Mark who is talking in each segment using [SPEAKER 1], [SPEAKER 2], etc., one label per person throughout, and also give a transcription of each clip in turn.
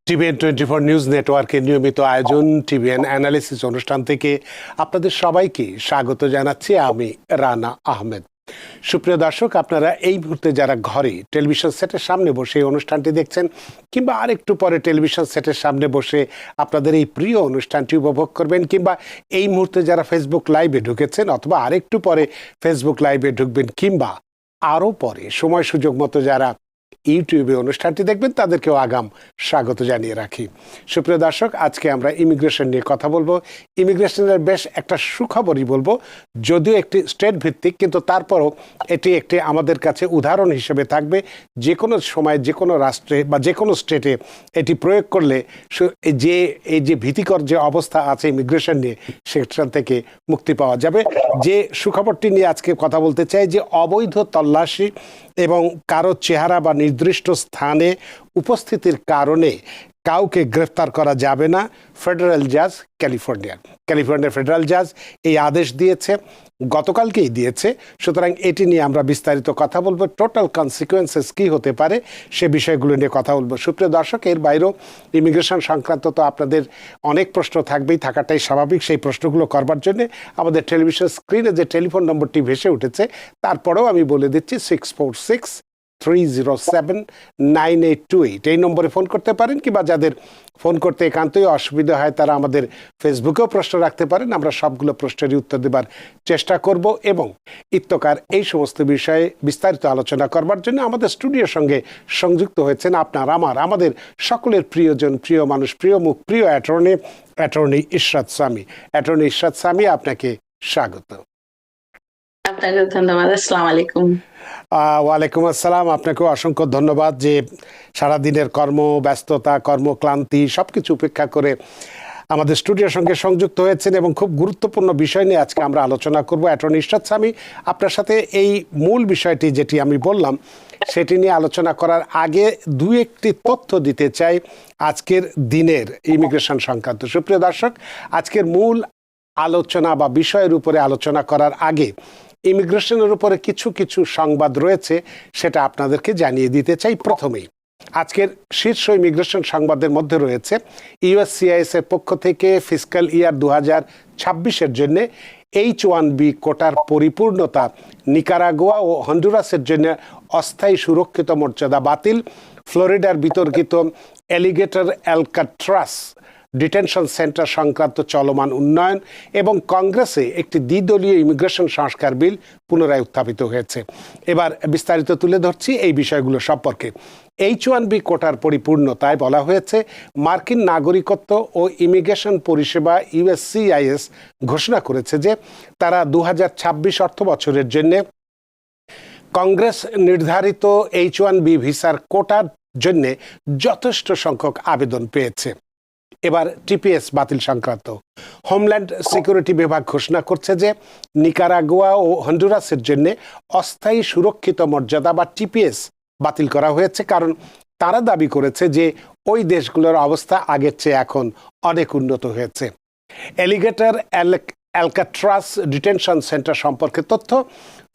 [SPEAKER 1] TVN 24 news নেটওয়ার্কের নিয়মিত আয়োজন টিভিএন অ্যানালিসিস অনুষ্ঠান থেকে আপনাদের সবাইকে স্বাগত জানাচ্ছি। আমি রানা আহমেদ। সুপ্রিয় দর্শক, আপনারা এই মুহূর্তে যারা ঘরে টেলিভিশন সেটের সামনে বসে এই অনুষ্ঠানটি দেখছেন কিংবা আরেকটু পরে টেলিভিশন সেটের সামনে বসে আপনাদের এই প্রিয় অনুষ্ঠানটি উপভোগ করবেন, কিংবা এই মুহূর্তে যারা ফেসবুক লাইভে ঢুকেছেন অথবা আরেকটু পরে ফেসবুক লাইভে ঢুকবেন, কিংবা আরও পরে সময় সুযোগ মতো যারা ইউটিউবে অনুষ্ঠানটি দেখবেন, তাদেরকেও আগাম স্বাগত জানিয়ে রাখি। সুপ্রিয় দর্শক, আজকে আমরা ইমিগ্রেশন নিয়ে কথা বলবো। ইমিগ্রেশনের বেশ একটা সুখবরই বলবো, যদিও একটি স্টেট ভিত্তিক, কিন্তু তারপরও এটি একটি আমাদের কাছে উদাহরণ হিসেবে থাকবে। যে কোনো সময় যে কোনো রাষ্ট্রে বা যে কোনো স্টেটে এটি প্রয়োগ করলে এই যে ভীতিকর যে অবস্থা আছে ইমিগ্রেশন নিয়ে, সেখান থেকে মুক্তি পাওয়া যাবে। যে সুখবরটি নিয়ে আজকে কথা বলতে চাই, যে অবৈধ তল্লাশি এবং কারো চেহারা বা নির্দিষ্ট স্থানে উপস্থিতির কারণে কাউকে গ্রেফতার করা যাবে না। ফেডারেল জাজ ক্যালিফোর্নিয়ার ফেডারেল জাজ এই আদেশ দিয়েছে, গতকালকেই দিয়েছে। সুতরাং এটি নিয়ে আমরা বিস্তারিত কথা বলবো। টোটাল কনসিকুয়েন্সেস কী হতে পারে সে বিষয়গুলো নিয়ে কথা বলবো। সুপ্রিয় দর্শক, এর বাইরেও ইমিগ্রেশন সংক্রান্ত তো আপনাদের অনেক প্রশ্ন থাকবেই, থাকাটাই স্বাভাবিক। সেই প্রশ্নগুলো করবার জন্য আমাদের টেলিভিশন স্ক্রিনে যে টেলিফোন নম্বরটি ভেসে উঠেছে, তারপরেও আমি বলে দিচ্ছি 646-307-9828 এই নম্বরে ফোন করতে পারেন, কিংবা যাদের ফোন করতে একান্তই অসুবিধা হয় তারা আমাদের ফেসবুকেও প্রশ্ন রাখতে পারেন। আমরা সবগুলো প্রশ্নেরই উত্তর দেবার চেষ্টা করব। এবং ইত্যকার এই সমস্ত বিষয়ে বিস্তারিত আলোচনা করবার জন্য আমাদের স্টুডিওর সঙ্গে সংযুক্ত হয়েছেন আমাদের সকলের প্রিয়জন, প্রিয় মানুষ, প্রিয় মুখ, প্রিয় অ্যাটর্নি ইশরাত সামি। অ্যাটর্নি ইশরাত সামি, আপনাকে স্বাগত।
[SPEAKER 2] আপনাকে ধন্যবাদ। আসসালামু আলাইকুম।
[SPEAKER 1] ওয়ালাইকুম আসসালাম। আপনাকেও অসংখ্য ধন্যবাদ যে সারাদিনের কর্মব্যস্ততা, কর্মক্লান্তি সবকিছু উপেক্ষা করে আমাদের স্টুডিওর সঙ্গে সংযুক্ত হয়েছেন এবং খুব গুরুত্বপূর্ণ বিষয় নিয়ে আজকে আমরা আলোচনা করব। অ্যাটর্নি ইশরাত সামি, আপনার সাথে এই মূল বিষয়টি যেটি আমি বললাম সেটি নিয়ে আলোচনা করার আগে দু একটি তথ্য দিতে চাই আজকের দিনের ইমিগ্রেশন সংক্রান্ত। সুপ্রিয় দর্শক, আজকের মূল আলোচনা বা বিষয়ের উপরে আলোচনা করার আগে ইমিগ্রেশনের উপরে কিছু কিছু সংবাদ রয়েছে, সেটা আপনাদেরকে জানিয়ে দিতে চাই। প্রথমেই আজকের শীর্ষ ইমিগ্রেশন সংবাদের মধ্যে রয়েছে ইউএসসিআইএস এর পক্ষ থেকে ফিসক্যাল ইয়ার 2026-এর জন্য H-1B কোটার পরিপূর্ণতা, নিকারাগুয়া ও হন্ডুরাসের জন্য অস্থায়ী সুরক্ষিত মর্যাদা বাতিল, ফ্লোরিডার বিতর্কিত অ্যালিগেটর অ্যালকাট্রাস ডিটেনশন সেন্টার সংক্রান্ত চলমান উন্নয়ন এবং কংগ্রেসে একটি দ্বিদলীয় ইমিগ্রেশন সংস্কার বিল পুনরায় উত্থাপিত হয়েছে। এবার বিস্তারিত তুলে ধরছি এই বিষয়গুলো সম্পর্কে। H-1B কোটার পরিপূর্ণতায় বলা হয়েছে, মার্কিন নাগরিকত্ব ও ইমিগ্রেশন পরিষেবা ইউএসসিআইএস ঘোষণা করেছে যে তারা 2026 অর্থ বছরের জন্য কংগ্রেস নির্ধারিত H-1B ভিসার কোটার জন্য যথেষ্ট সংখ্যক আবেদন পেয়েছে। এবার টিপিএস বাতিল সংক্রান্ত হোমল্যান্ড সিকিউরিটি বিভাগ ঘোষণা করছে যে নিকারাগুয়া ও হন্ডুরাসের জন্য অস্থায়ী সুরক্ষিত মর্যাদা বা টিপিএস বাতিল করা হয়েছে, কারণ তারা দাবি করেছে যে ওই দেশগুলোর অবস্থা আগের চেয়ে এখন অনেক উন্নত হয়েছে। অ্যালিগেটর অ্যালকাট্রাস ডিটেনশন সেন্টার সম্পর্কে তথ্য।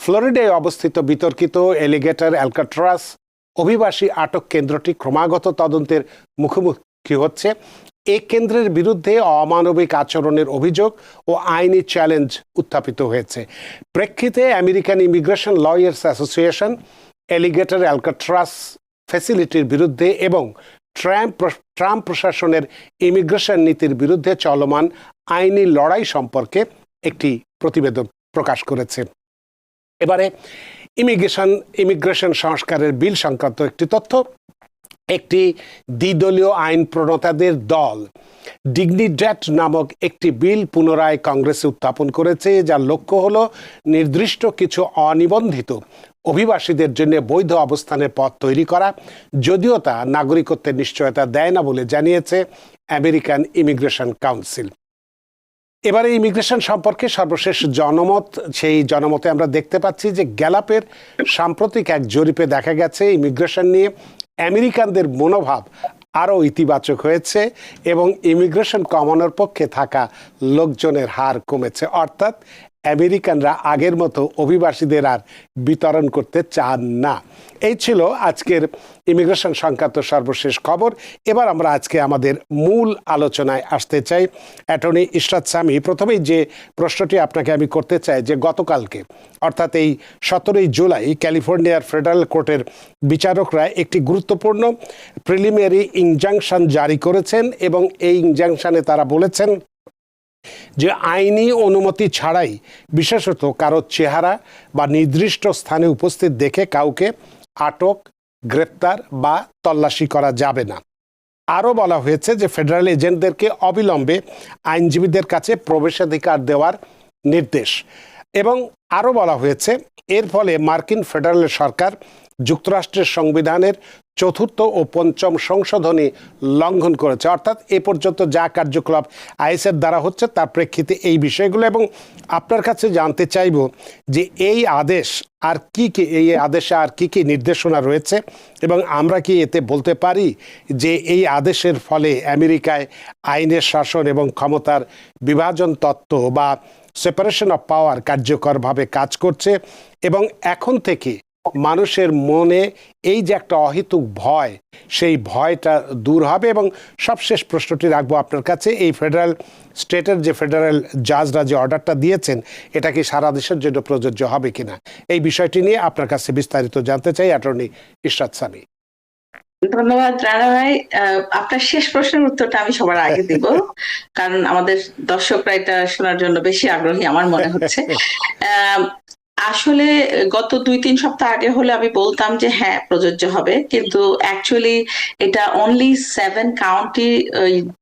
[SPEAKER 1] ফ্লোরিডায় অবস্থিত বিতর্কিত অ্যালিগেটর অ্যালকাট্রাস অভিবাসী আটক কেন্দ্রটি ক্রমাগত তদন্তের মুখোমুখি হচ্ছে। এই কেন্দ্রের বিরুদ্ধে অমানবিক আচরণের অভিযোগ ও আইনি চ্যালেঞ্জ উত্থাপিত হয়েছে। প্রেক্ষিতে American immigration lawyers association alligator Alcatraz ফ্যাসিলিটির বিরুদ্ধে এবং ট্রাম্প প্রশাসনের ইমিগ্রেশন নীতির বিরুদ্ধে চলমান আইনি লড়াই সম্পর্কে একটি প্রতিবেদন প্রকাশ করেছে। এবারে ইমিগ্রেশন সংস্কারের বিল সংক্রান্ত একটি তথ্য। একটি দ্বিদলীয় আইন প্রণেতাদের দল ডিগনিড্যাট নামক একটি বিল পুনরায় কংগ্রেসে উত্থাপন করেছে, যার লক্ষ্য হলো নির্দিষ্ট কিছু অনিবন্ধিত অভিবাসীদের জন্য বৈধ অবস্থানের পথ তৈরি করা, যদিও তা নাগরিকত্বের নিশ্চয়তা দেয় না বলে জানিয়েছে আমেরিকান ইমিগ্রেশন কাউন্সিল। এবারে ইমিগ্রেশন সম্পর্কে সর্বশেষ জনমত, সেই জনমতে আমরা দেখতে পাচ্ছি যে গ্যালাপের সাম্প্রতিক এক জরিপে দেখা গেছে ইমিগ্রেশন নিয়ে আমেরিকানদের মনোভাব আরও ইতিবাচক হয়েছে এবং ইমিগ্রেশন কমানোর পক্ষে থাকা লোকজনের হার কমেছে। অর্থাৎ আমেরিকানরা আগের মতো অভিবাসীদের আর বিতরণ করতে চান না। এই ছিল আজকের ইমিগ্রেশন সংক্রান্ত সর্বশেষ খবর। এবার আমরা আজকে আমাদের মূল আলোচনায় আসতে চাই। অ্যাটর্নি ইশরাত সামি, প্রথমেই যে প্রশ্নটি আপনাকে আমি করতে চাই যে গতকালকে অর্থাৎ এই 17 জুলাই ক্যালিফোর্নিয়ার ফেডারেল কোর্টের বিচারকরা একটি গুরুত্বপূর্ণ প্রিলিমিনারি ইনজাংশন জারি করেছেন এবং এই ইনজাংশনে তারা বলেছেন যে আইনি অনুমতি ছাড়াই বিশেষত কারো চেহারা বা নির্দিষ্ট স্থানে উপস্থিত দেখে কাউকে আটক, গ্রেপ্তার বা তল্লাশি করা যাবে না। আরও বলা হয়েছে যে ফেডারেল এজেন্টদেরকে অবিলম্বে আইনজীবীদের কাছে প্রবেশাধিকার দেওয়ার নির্দেশ, এবং আরও বলা হয়েছে এর ফলে মার্কিন ফেডারেল সরকার যুক্তরাষ্ট্রের সংবিধানের 4th ও 5ম সংশোধনী লঙ্ঘন করেছে। অর্থাৎ এ পর্যন্ত যা কার্যকলাপ আইএসের দ্বারা হচ্ছে তার প্রেক্ষিতে এই বিষয়গুলো, এবং আপনার কাছে জানতে চাইব যে এই আদেশ আর কি কি, এই আদেশে আর কি কি নির্দেশনা রয়েছে, এবং আমরা কি এতে বলতে পারি যে এই আদেশের ফলে আমেরিকায় আইনের শাসন এবং ক্ষমতার বিভাজন তত্ত্ব বা সেপারেশন অফ পাওয়ার কার্যকরভাবে কাজ করছে, এবং এখন থেকে মানুষের মনে এই যে একটা অহেতুক ভয়, সেই ভয়টা দূর হবে। এবং সবশেষ প্রশ্নটি রাখবো আপনার কাছে, এই ফেডারেল স্টেটের যে ফেডারেল জাজরা যে অর্ডারটা দিয়েছেন এটা কি সারা দেশের জন্য প্রযোজ্য হবে কিনা, এই বিষয়টি নিয়ে আপনার কাছে বিস্তারিত জানতে চাই অ্যাটর্নি ইশরাত সামি।
[SPEAKER 2] ধন্যবাদ রানা ভাই। আপনার শেষ প্রশ্নের উত্তরটা আমি সবার আগে দিব, কারণ আমাদের দর্শকরা এটা শোনার জন্য বেশি আগ্রহী আমার মনে হচ্ছে। আসলে গত 2-3 সপ্তাহ আগে হলে আমি বলতাম যে হ্যাঁ প্রযোজ্য হবে, কিন্তু অ্যাকচুয়ালি এটা অনলি 7 কাউন্টি,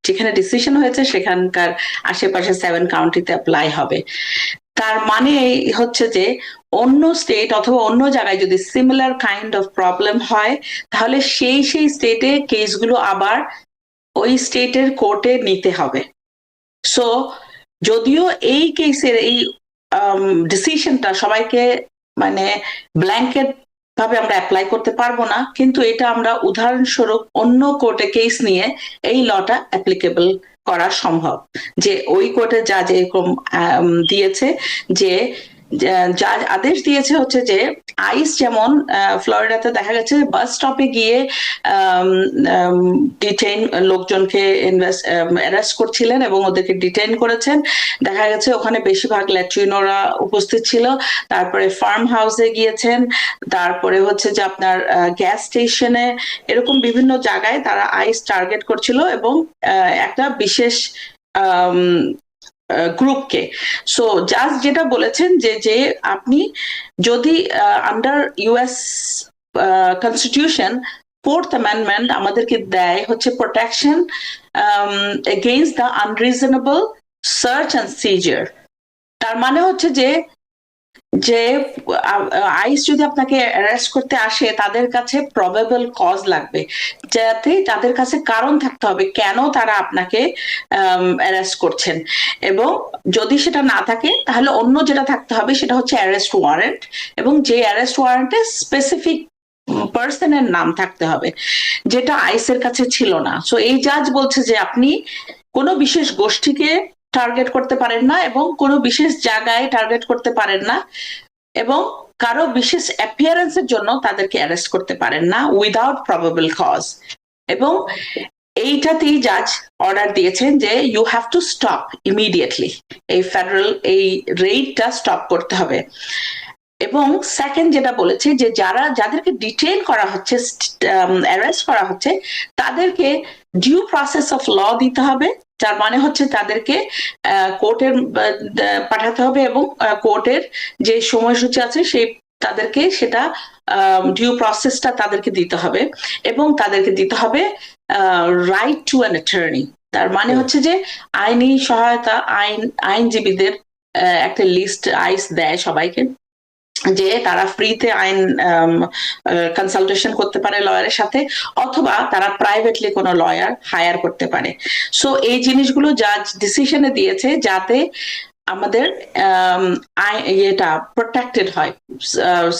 [SPEAKER 2] যেখানে ডিসিশন হয়েছে সেখানকার আশেপাশে 7 কাউন্টিতে অ্যাপ্লাই হবে। তার মানে হচ্ছে যে অন্য স্টেট অথবা অন্য জায়গায় যদি সিমিলার কাইন্ড অফ প্রবলেম হয়, তাহলে সেই স্টেটে কেসগুলো আবার ওই স্টেটের কোর্টে নিতে হবে। সো যদিও এই কেসের এই ডিসিশনটা সবাইকে মানে ব্ল্যাঙ্কেট ভাবে আমরা অ্যাপ্লাই করতে পারবো না, কিন্তু এটা আমরা উদাহরণস্বরূপ অন্য কোর্টে কেস নিয়ে এই লটা অ্যাপ্লিকেবল করা সম্ভব। যে ওই কোর্টে যা যেরকম দিয়েছে, যে যা আদেশ দিয়েছে হচ্ছে যে আইস যেমন ফ্লোরিডাতে দেখা গেছে বাস স্টপে গিয়ে ডিটেইন লোকজনকে অ্যারেস্ট করছিলেন এবং ওদেরকে ডিটেইন করেছেন। দেখা গেছে ওখানে বেশিরভাগ ল্যাট্রিনোরা উপস্থিত ছিল। তারপরে ফার্ম হাউসে গিয়েছেন, তারপরে হচ্ছে যে আপনার গ্যাস স্টেশনে, এরকম বিভিন্ন জায়গায় তারা আইস টার্গেট করছিল এবং একটা বিশেষ গ্রুপকে। সো জাজ যেটা বলেছেন যে আপনি যদি under US constitution 4th amendment আমাদেরকে দেয় হচ্ছে protection against the unreasonable search and seizure. তার মানে হচ্ছে যে আইস যদি আপনাকে অ্যারেস্ট করতে আসে তাদের কাছে প্রবেবল কজ লাগবে, যাতে তাদের কাছে কারণ থাকতে হবে কেন তারা আপনাকে অ্যারেস্ট করছেন, এবং যদি সেটা না থাকে তাহলে অন্য যেটা থাকতে হবে সেটা হচ্ছে অ্যারেস্ট ওয়ারেন্ট, এবং যে অ্যারেস্ট ওয়ারেন্টে স্পেসিফিক পার্সনের নাম থাকতে হবে, যেটা আইসের কাছে ছিল না। সো এই জাজ বলছে যে আপনি কোনো বিশেষ গোষ্ঠীকে টার্গেট করতে পারেন না এবং কোনো বিশেষ জায়গায় টার্গেট করতে পারেন না, এবং কারো বিশেষ অ্যাপিয়ারেন্সের জন্য তাদেরকে অ্যারেস্ট করতে পারেন না উইদাউট প্রবেবল কজ। এবং এইটাতেই জাজ অর্ডার দিয়েছেন যে you have to stop immediately, এই ফেডারেল এই রেইডটা স্টপ করতে হবে। এবং সেকেন্ড যেটা বলেছে যে যাদেরকে ডিটেইন করা হচ্ছে, অ্যারেস্ট করা হচ্ছে, তাদেরকে ডিউ প্রসেস অফ ল দিতে হবে, যার মানে হচ্ছে তাদেরকে কোর্টের পাঠাতে হবে এবং কোর্টের যে সময়সূচি আছে সেই তাদেরকে সেটা ডিউ প্রসেসটা তাদেরকে দিতে হবে, এবং তাদেরকে দিতে হবে রাইট টু অ্যান অ্যাটর্নি। তার মানে হচ্ছে যে আইনি সহায়তা, আইনজীবীদের একটা লিস্ট আইস দেয় সবাইকে, যে তারা ফ্রিতে আইন কনসালটেশন করতে পারে লয়ারের সাথে, অথবা তারা প্রাইভেটলি কোনো লয়ার হায়ার করতে পারে। সো এই জিনিসগুলো জাজ ডিসিশনে দিয়েছে যাতে আমাদের এটা প্রোটেক্টেড হয়,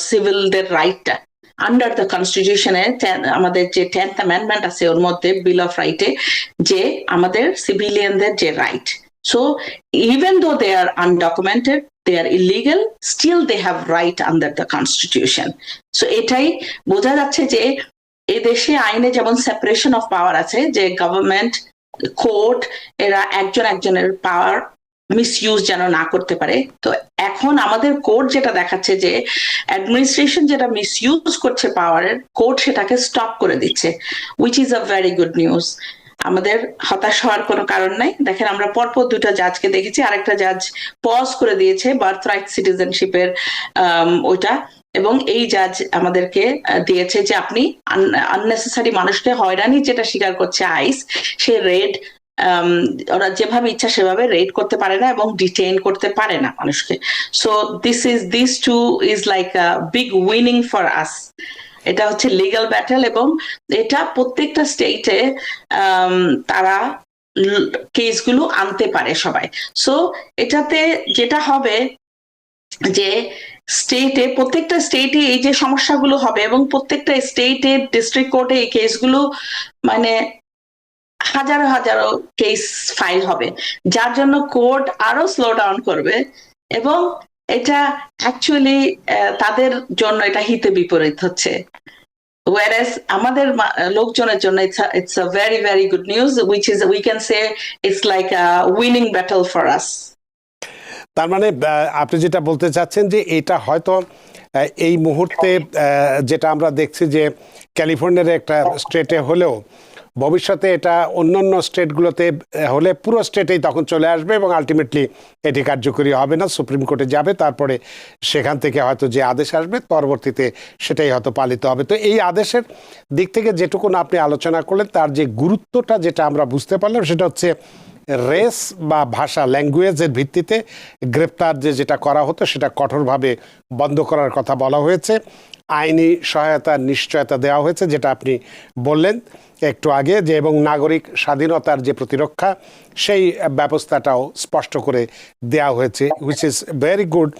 [SPEAKER 2] সিভিলদের রাইটটা আন্ডার দ্য কনস্টিটিউশনে। আমাদের যে 10th অ্যামেন্ডমেন্ট আছে ওর মধ্যে বিল অফ রাইটে যে আমাদের সিভিলিয়ানদের যে right, so even though they are undocumented, they are illegal, still they have right under the constitution. So এটাই বোঝা যাচ্ছে যে এই দেশে আইনে যেমন সেপারেশন অফ পাওয়ার আছে, যে গভর্নমেন্ট, কোর্ট, এরা একজন একজনের পাওয়ার মিসইউজ যেন না করতে পারে। তো এখন আমাদের কোর্ট যেটা দেখাচ্ছে যে অ্যাডমিনিস্ট্রেশন যেটা মিসইউজ করছে পাওয়ারের, কোর্ট সেটাকে স্টপ করে দিচ্ছে, which is a very good news. আমাদের হতাশ হওয়ার কোনো কারণ নাই। দেখেন আমরা পরপর দুটো জাজকে দেখেছি, আরেকটা জাজ পজ করে দিয়েছে বার্থ রাইট সিটিজেনশিপের ওইটা, এবং এই জাজ আমাদেরকে দিয়েছে যে আপনি আননেসেসারি মানুষকে হয়রানি যেটা স্বীকার করছে আইস, সে রেড ওরা যেভাবে ইচ্ছা সেভাবে রেড করতে পারে না এবং ডিটেইন করতে পারে না মানুষকে। So this too is like a big winning for us. এটা হচ্ছে লিগ্যাল ব্যাটেল, এবং এটা প্রত্যেকটা স্টেটে তারা কেসগুলো আনতে পারে সবাই। সো এটাতে যেটা হবে যে স্টেটে, প্রত্যেকটা স্টেটে এই যে সমস্যাগুলো হবে, এবং প্রত্যেকটা স্টেটে ডিস্ট্রিক্ট কোর্টে এই কেসগুলো মানে হাজারো হাজারো কেস ফাইল হবে, যার জন্য কোর্ট আরো স্লো ডাউন করবে, এবং এটা অ্যাকচুয়ালি তাদের জন্য এটা হিতে বিপরীত হচ্ছে। Whereas আমাদের লোকজনের জন্য it's a very very good news, which is we can say it's like a winning battle for us.
[SPEAKER 1] তার মানে আপনি যেটা বলতে চাচ্ছেন যে এটা হয়তো এই মুহূর্তে যেটা আমরা দেখছি যে ক্যালিফোর্নিয়ার একটা স্টেটে হলেও ভবিষ্যতে এটা অন্যান্য স্টেটগুলোতে হলে পুরো স্টেটেই তখন চলে আসবে এবং আলটিমেটলি এটি কার্যকরী হবে না, সুপ্রিম কোর্টে যাবে, তারপরে সেখান থেকে হয়তো যে আদেশ আসবে পরবর্তীতে সেটাই হয়তো পালিত হবে। তো এই আদেশের দিক থেকে যেটুকুন আপনি আলোচনা করলেন তার যে গুরুত্বটা যেটা আমরা বুঝতে পারলাম সেটা হচ্ছে রেস বা ভাষা, ল্যাঙ্গুয়েজের ভিত্তিতে গ্রেপ্তার যেটা করা হতো সেটা কঠোরভাবে বন্ধ করার কথা বলা হয়েছে। আইনি সহায়তার নিশ্চয়তা দেওয়া হয়েছে যেটা আপনি বললেন একটু আগে, যে এবং নাগরিক স্বাধীনতার যে প্রতিরক্ষা সেই ব্যবস্থাটাও স্পষ্ট করে দেওয়া হয়েছে, হুইচ ইজ ভেরি গুড।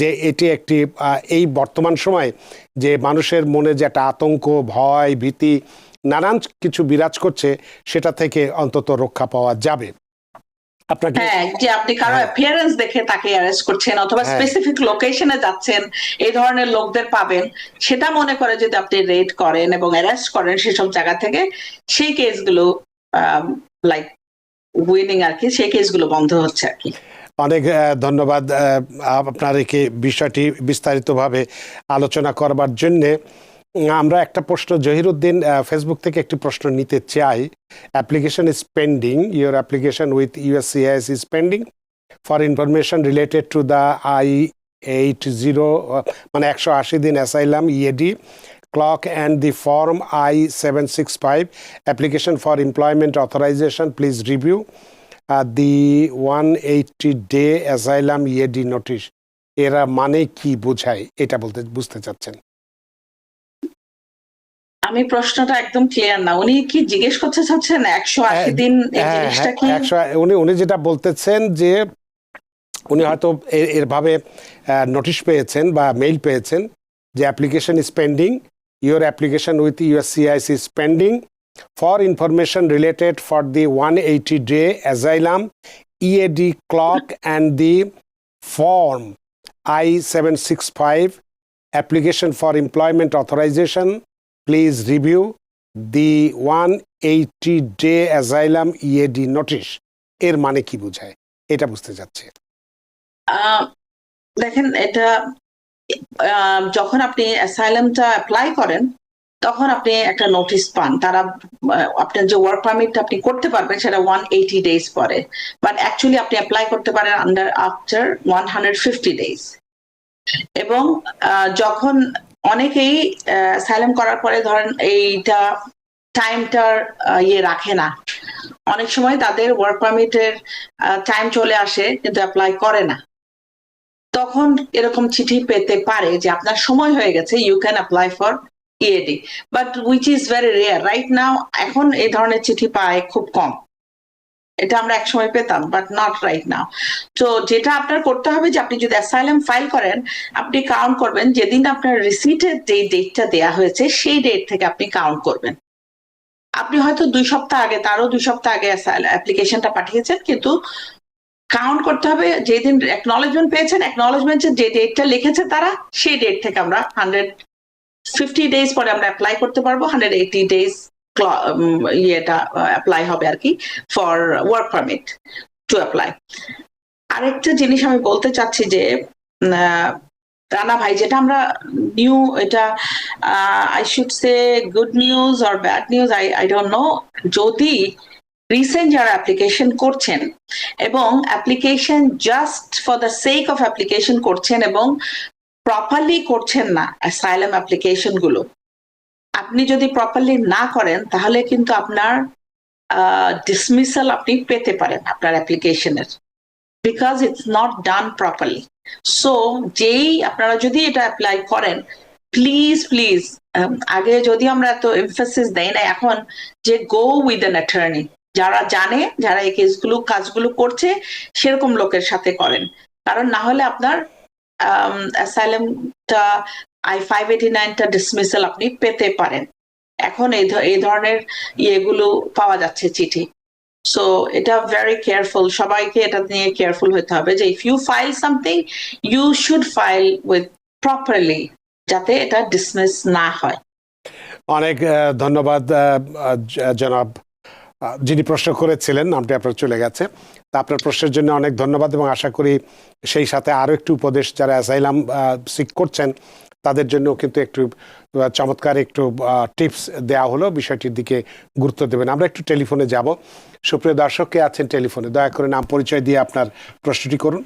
[SPEAKER 1] যে এটি একটি এই বর্তমান সময়ে যে মানুষের মনে যে একটা আতঙ্ক, ভয়, ভীতি নানান কিছু বিরাজ করছে সেটা থেকে অন্তত রক্ষা পাওয়া যাবে।
[SPEAKER 2] হ্যাঁ, যে আপনি কারো অ্যাপিয়ারেন্স দেখে তাকে অ্যারেস্ট করছেন অথবা স্পেসিফিক লোকেশনে যাচ্ছেন, এই ধরনের লোকদের পাবেন, সেটা মনে করে যদি আপনি রেড করেন এবং অ্যারেস্ট করেন সেসব জায়গা থেকে, সেই কেসগুলো লাইক উইনিং আর কি, সেই কেসগুলো বন্ধ হচ্ছে আর কি।
[SPEAKER 1] অনেক ধন্যবাদ আপনার এই বিষয়টি বিস্তারিতভাবে আলোচনা করবার জন্যে। আমরা একটা প্রশ্ন, জহিরুদ্দিন ফেসবুক থেকে একটি প্রশ্ন নিতে চাই। Application is pending, your application with USCIS is pending for information related to the I-80 মানে 180 দিন asylum EAD clock and the form I-765 application for employment authorization. Please review the 180-day asylum EAD notice. এরা মানে কি বোঝায় এটা বুঝতে চাচ্ছেন?
[SPEAKER 2] আমি প্রশ্নটা একদম ক্লিয়ার না, উনি কি জিজ্ঞেস করতে চাচ্ছেন 180 দিন এই জিনিসটা কি?
[SPEAKER 1] উনি যেটা বলতেছেন যে উনি হয়তো এরভাবে নোটিশ পেয়েছেন বা মেইল পেয়েছেন যে application is pending, your application with USCIS is pending for information related for the 180-day asylum EAD clock and the form I-765 application for employment authorization. Please review the 180-day asylum EAD notice. এর মানে কি বোঝায় এটা বুঝতে চাচ্ছি।
[SPEAKER 2] দেখেন, এটা যখন আপনি অ্যাসাইলামটা অ্যাপ্লাই করেন তখন আপনি একটা নোটিশ পান, তারা আপনার যে ওয়ার্ক পারমিটটা আপনি করতে পারবেন সেটা 180 days পরে, বাট অ্যাকচুয়ালি আপনি অ্যাপ্লাই করতে পারেন আফটার 150 days। এবং যখন অনেকেই অ্যাসাইলাম করার পরে ধরেন এইটা টাইমটার রাখে না, অনেক সময় তাদের ওয়ার্ক পারমিটের টাইম চলে আসে কিন্তু অ্যাপ্লাই করে না, তখন এরকম চিঠি পেতে পারে যে আপনার সময় হয়ে গেছে, you can apply for EAD, but which is very rare right now. এখন এই ধরনের চিঠি পায় খুব কম, এটা আমরা একসময় পেতাম বাট নট রাইট নাও। তো যেটা আপনার করতে হবে যে আপনি যদি অ্যাসাইলাম ফাইল করেন, আপনি কাউন্ট করবেন যেদিন আপনার রিসিটের যে ডেটটা দেয়া হয়েছে সেই ডেট থেকে আপনি কাউন্ট করবেন। আপনি হয়তো 2 সপ্তাহ আগে, তারও 2 সপ্তাহ আগে অ্যাপ্লিকেশনটা পাঠিয়েছেন, কিন্তু কাউন্ট করতে হবে যেদিন অ্যাকনলেজমেন্ট পেয়েছেন, অ্যাকনলেজমেন্টের যে ডেটটা লিখেছে তারা, সেই ডেট থেকে আমরা 150 ডেজ পরে আমরা অ্যাপ্লাই করতে পারবো। 180 ডেজ ইয়েটা অ্যাপ্লাই হবে আর কি for work permit to apply. আরেকটা জিনিস আমি বলতে চাচ্ছি যে রানা ভাই, যেটা আমরা নিউ, এটা I should say good news or bad news, I don't know, যদি রিসেন্ট যারা অ্যাপ্লিকেশন করছেন এবং application just for the sake of application করছেন এবং প্রপারলি করছেন না অ্যাসাইলাম অ্যাপ্লিকেশন গুলো, আপনি যদি প্রপারলি না করেন তাহলে কিন্তু আপনার ডিসমিসাল আপনি পেতে পারেন আপনার অ্যাপ্লিকেশনের, because it's not done properly. So যেই আপনারা যদি এটা অ্যাপ্লাই করেন, প্লিজ প্লিজ, আগে যদি আমরা এত এমফাসিস দেই না, এখন যে গো উইথ অ্যান অ্যাটর্নি, যারা জানে, যারা এই কেসগুলো কাজগুলো করছে সেরকম লোকের সাথে করেন, কারণ না হলে আপনার অ্যাসাইলামটা I-589টা ডিসমিসাল আপনি পেতে পারেন। এখন এই ধরনের ইয়েগুলো পাওয়া যাচ্ছে চিঠি। সো এটা ভেরি কেয়ারফুল, সবাইকে এটা নিয়ে কেয়ারফুল হতে হবে যে if you file something you should file with properly, যাতে এটা ডিসমিস না হয়।
[SPEAKER 1] অনেক ধন্যবাদ জনাব, যিনি প্রশ্ন করেছিলেন, নামটি আপনার চলে গেছে, তা আপনার প্রশ্নের জন্য অনেক ধন্যবাদ এবং আশা করি সেই সাথে আরও একটু উপদেশ যারা অ্যাসাইলাম সিক করছেন তাদের জন্য কিন্তু একটু চমৎকার একটু টিপস দেওয়া হলো, বিষয়টির দিকে গুরুত্ব দেবেন। আমরা একটু টেলিফোনে যাব। সুপ্রিয় দর্শক, কে আছেন টেলিফোনে? দয়া করে নাম পরিচয় দিয়ে আপনার প্রশ্নটি করুন।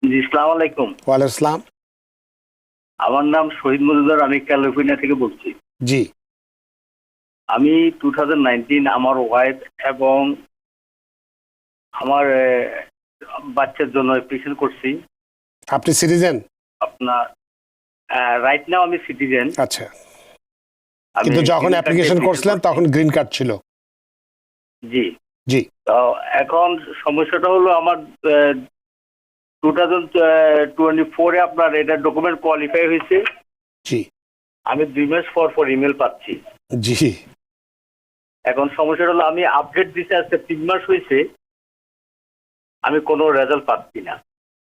[SPEAKER 3] জি, আসসালামু আলাইকুম।
[SPEAKER 1] ওয়ালাইকুম আসসালাম।
[SPEAKER 3] আমার নাম শহীদ মজুমদার, আমি ক্যালিফোর্নিয়া থেকে বলছি।
[SPEAKER 1] জি।
[SPEAKER 3] আমি 2019 আমার ওয়াইফ এবং আমার বাচ্চার জন্য অ্যাপ্লিকেশন করছি।
[SPEAKER 1] আপনি সিটিজেন?
[SPEAKER 3] আপনার রাইট নাও আমি সিটিজেন।
[SPEAKER 1] আচ্ছা, কিন্তু যখন অ্যাপ্লিকেশন করছিলেন তখন গ্রিন কার্ড ছিল?
[SPEAKER 3] জি
[SPEAKER 1] জি।
[SPEAKER 3] তো এখন সমস্যাটা হলো আমার 2024-এ আপনার এটা ডকুমেন্ট কোয়ালিফাই হয়েছে।
[SPEAKER 1] জি।
[SPEAKER 3] আমি 2 মাস পর ইমেল পাচ্ছি।
[SPEAKER 1] জি।
[SPEAKER 3] এখন সমস্যাটা হলো আমি আপডেট দিতে আজকে 3 মাস হয়েছে, আমি কোনো রেজাল্ট পাচ্ছি না।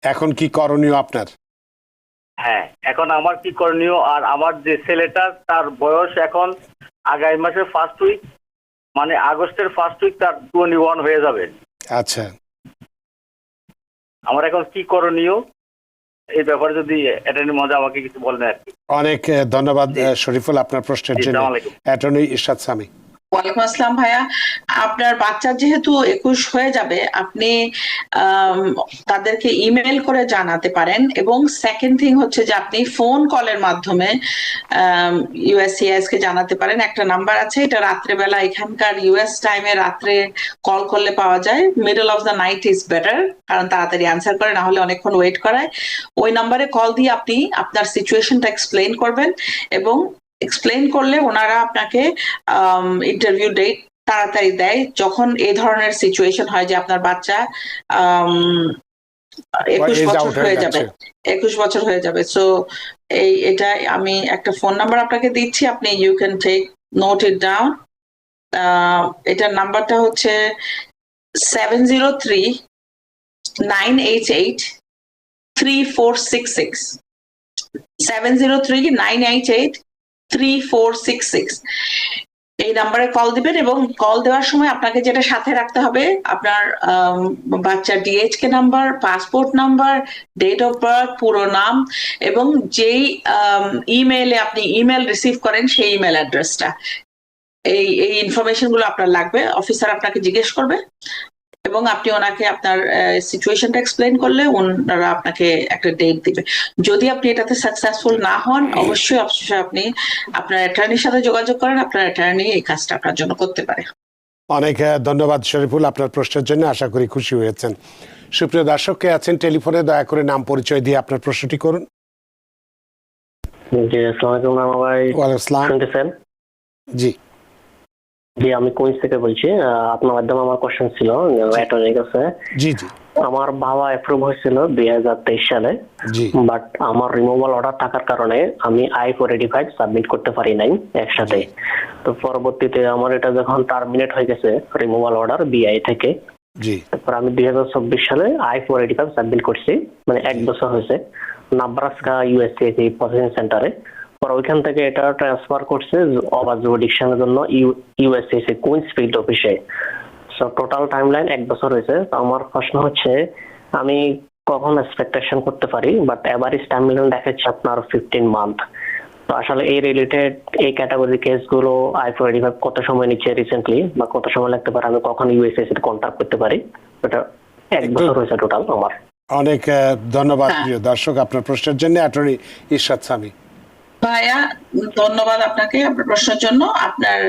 [SPEAKER 1] এখন কি করণীয় আপনার?
[SPEAKER 3] হ্যাঁ, এখন আমার কি করণীয়? আর আমার যে ছেলেটা, তার বয়স এখন আগামী মাসের ফার্স্ট উইক, মানে আগস্টের ফার্স্ট উইক তার 21 হয়ে যাবে।
[SPEAKER 1] আচ্ছা, আমার
[SPEAKER 3] এখন কি করণীয় এই ব্যাপারে যদি অ্যাটর্নির মধ্যে আমাকে কিছু বলেন আর কি।
[SPEAKER 1] অনেক ধন্যবাদ শরীফুল আপনার প্রশ্নের জন্য। অ্যাটর্নি ইরশাদ সামি।
[SPEAKER 2] ওয়ালাইকুম আসসালাম ভাইয়া, আপনার বাচ্চা যেহেতু 21 হয়ে যাবে, আপনি তাদেরকে ইমেল করে জানাতে পারেন, এবং সেকেন্ড থিং হচ্ছে যে আপনি ফোন কলের মাধ্যমে ইউএসসিআইএস কে জানাতে পারেন। একটা নাম্বার আছে, এটা রাত্রেবেলা, এখানকার ইউএস টাইমে রাত্রে কল করলে পাওয়া যায়। Middle of the night is better, কারণ তাড়াতাড়ি আনসার করে, না হলে অনেকক্ষণ ওয়েট করায়। ওই নাম্বারে কল দিয়ে আপনি আপনার সিচুয়েশনটা এক্সপ্লেইন করবেন, এবং এক্সপ্লেইন করলে ওনারা আপনাকে ইন্টারভিউ ডেট তাড়াতাড়ি দেয়। যখন এই ধরনের সিচুয়েশন হয় যে আপনার বাচ্চা 21 বছর হয়ে যাবে, 21 বছর হয়ে যাবে, সো এটা আমি একটা ফোন নাম্বার আপনাকে দিচ্ছি, আপনি you can take note it down. এটার নাম্বারটা হচ্ছে 703-988-3466, 703-988-3466। এই নাম্বারে কল দিবেন, এবং কল দেওয়ার সময় আপনাকে যেটা সাথে রাখতে হবে, আপনার বাচ্চার DHK number, passport number, date of birth, পুরো নাম, এবং যেই ইমেইলে আপনি ইমেল রিসিভ করেন সেই ইমেল অ্যাড্রেসটা। এই ইনফরমেশন গুলো আপনার লাগবে। অফিসার আপনাকে জিজ্ঞেস করবে, এবং আপনি ওনাকে আপনার সিচুয়েশনটা এক্সপ্লেইন করলে ওনারা আপনাকে একটা ডেট দিবে। যদি আপনি এটাতে সাকসেসফুল না হন, অবশ্যই আপনি আপনার অ্যাটর্নির সাথে যোগাযোগ করেন, আপনার অ্যাটর্নি এই কাজটা আপনার জন্য করতে পারে।
[SPEAKER 1] অনেক ধন্যবাদ শরীফুল আপনার প্রশ্নের জন্য, আশা করি খুশি হয়েছেন। সুপ্রিয় দর্শক, কে আছেন টেলিফোনে? দয়া করে নাম পরিচয় দিয়ে আপনার প্রশ্নটি করুন।
[SPEAKER 4] জি, আসসালামু আলাইকুম ভাই।
[SPEAKER 1] ওয়ালাইকুম আসসালাম।
[SPEAKER 4] শুনতেছেন?
[SPEAKER 1] জি
[SPEAKER 4] জি, আমি কুইন্স থেকে বলছি। আপনার মাধ্যমে আমার কোশ্চেন ছিল অ্যাটর্নির কাছে।
[SPEAKER 1] জি জি।
[SPEAKER 4] আমার বাবা অ্যাপ্রুভ হয়েছিল 2023 সালে,
[SPEAKER 1] জি।
[SPEAKER 4] বাট আমার রিমুভাল অর্ডার থাকার কারণে আমি I-485 সাবমিট করতে পারি নাই একসাথে। তো পরবর্তীতে আমার এটা যখন টার্মিনেট হয়ে গেছে রিমুভাল অর্ডার বিআই থেকে,
[SPEAKER 1] জি।
[SPEAKER 4] তারপর আমি 2024 সালে I-485 সাবমিট করছি, মানে 1 বছর হয়েছে নাব্রাস্কা ইউএসএ প্রসেসিং সেন্টারে। পর ওইখান থেকে এটা ট্রান্সফার করছে ওভার জুরিডিকশনের জন্য ইউএসএ কুইন্স ফিল্ড অফিসে। সো টোটাল টাইমলাইন 1 বছর হয়েছে। তো আমার প্রশ্ন হচ্ছে আমি কখন এক্সপেকটেশন করতে পারি, বাট এভারেজ টাইমলাইন দেখাচ্ছে আপনার 15 মান্থ। তো আসলে এই রিলেটেড এই ক্যাটাগরি কেসগুলো I-485 কত সময় নিচ্ছে রিসেন্টলি, বা কত সময় লাগতে পারে, আমি কখন ইউএসএ সাথে কন্ট্যাক্ট করতে পারি? এটা 1 বছর হয়েছে টোটাল আমার।
[SPEAKER 1] অনেক ধন্যবাদ
[SPEAKER 2] হ্যাঁ।
[SPEAKER 1] প্রিয় দর্শক আপনার প্রশ্নের জন্য। অ্যাটর্নি ইরশাদ সামি।
[SPEAKER 2] ভাইয়া, ধন্যবাদ আপনাকে আপনার প্রশ্নের জন্য। আপনার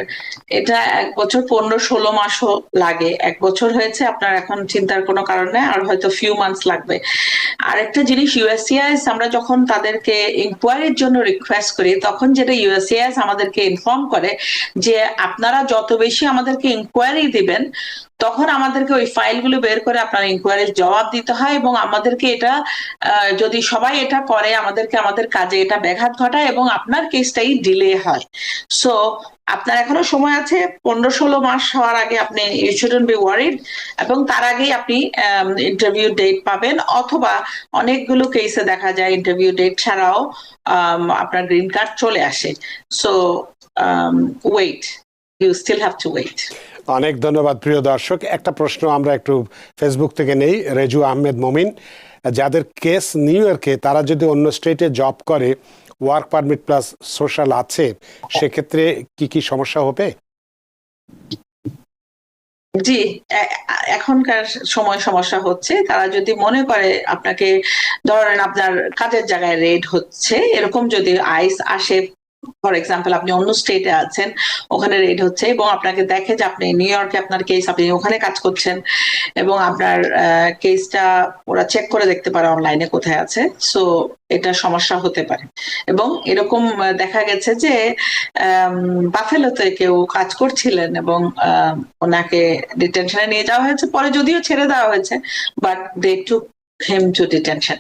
[SPEAKER 2] এটা 1 বছর 15-16 মাসও লাগে। 1 বছর হয়েছে, আপনার এখন চিন্তার কোনো কারণ নেই, আর হয়তো ফিউ মান্থস লাগবে। আরেকটা জিনিস, ইউএসসিআইএস আমরা যখন তাদেরকে ইনকোয়ারির জন্য রিকোয়েস্ট করি, তখন যেটা ইউএসসিআইএস আমাদেরকে ইনফর্ম করে যে আপনারা যত বেশি আমাদেরকে ইনকোয়ারি দিবেন, তখন আমাদেরকে ওই ফাইলগুলো বের করে আপনার ইনকোয়ারির জবাব দিতে হয়, এবং আমাদেরকে এটা যদি সবাই এটা করে, আমাদেরকে আমাদের কাজে এটা ব্যাঘাত ঘটায় এবং আপনার কেসটাই ডিলে হয়। সো আপনার এখনো সময় আছে, 15-16 মাস হওয়ার আগে আপনি ইউ শুডন্ট বি ওয়ারিড, এবং তার আগেই আপনি ইন্টারভিউ ডেট পাবেন, অথবা অনেকগুলো কেসে দেখা যায় ইন্টারভিউ ডেট ছাড়াও আপনার গ্রিন কার্ড চলে আসে। So wait, you still have to wait.
[SPEAKER 1] অনেক ধন্যবাদ প্রিয় দর্শক। একটা প্রশ্ন আমরা একটু ফেসবুক থেকে নেই। রেজু আহমেদ মমিন, যাদের কেস নিউ ইয়র্কে, তারা যদি অন্য স্টেটে জব করে, ওয়ার্ক পারমিট প্লাস সোশ্যাল আছে, সেক্ষেত্রে কি কি সমস্যা হবে?
[SPEAKER 2] জি, এখনকার সময় সমস্যা হচ্ছে। তারা যদি মনে করে আপনাকে, ধরেন আপনার কাজের জায়গায় রেড হচ্ছে, এরকম যদি আইস আসে, ফর এক্সাম্পল আপনি অন্য স্টেটে আছেন, ওখানে রেড হচ্ছে, এবং আপনাকে দেখে যে আপনি নিউ ইয়র্কে আপনার কেস, আপনি ওখানে কাজ করছেন, এবং আপনার কেসটা ওরা চেক করে দেখতে পারে অনলাইনে কোথায় আছে, সো এটা সমস্যা হতে পারে। এবং এরকম দেখা গেছে যে বাফেলোতে কেউ কাজ করছিলেন এবং ওনাকে ডিটেনশনে নিয়ে যাওয়া হয়েছে, পরে যদিও ছেড়ে দেওয়া হয়েছে, but they took him to detention.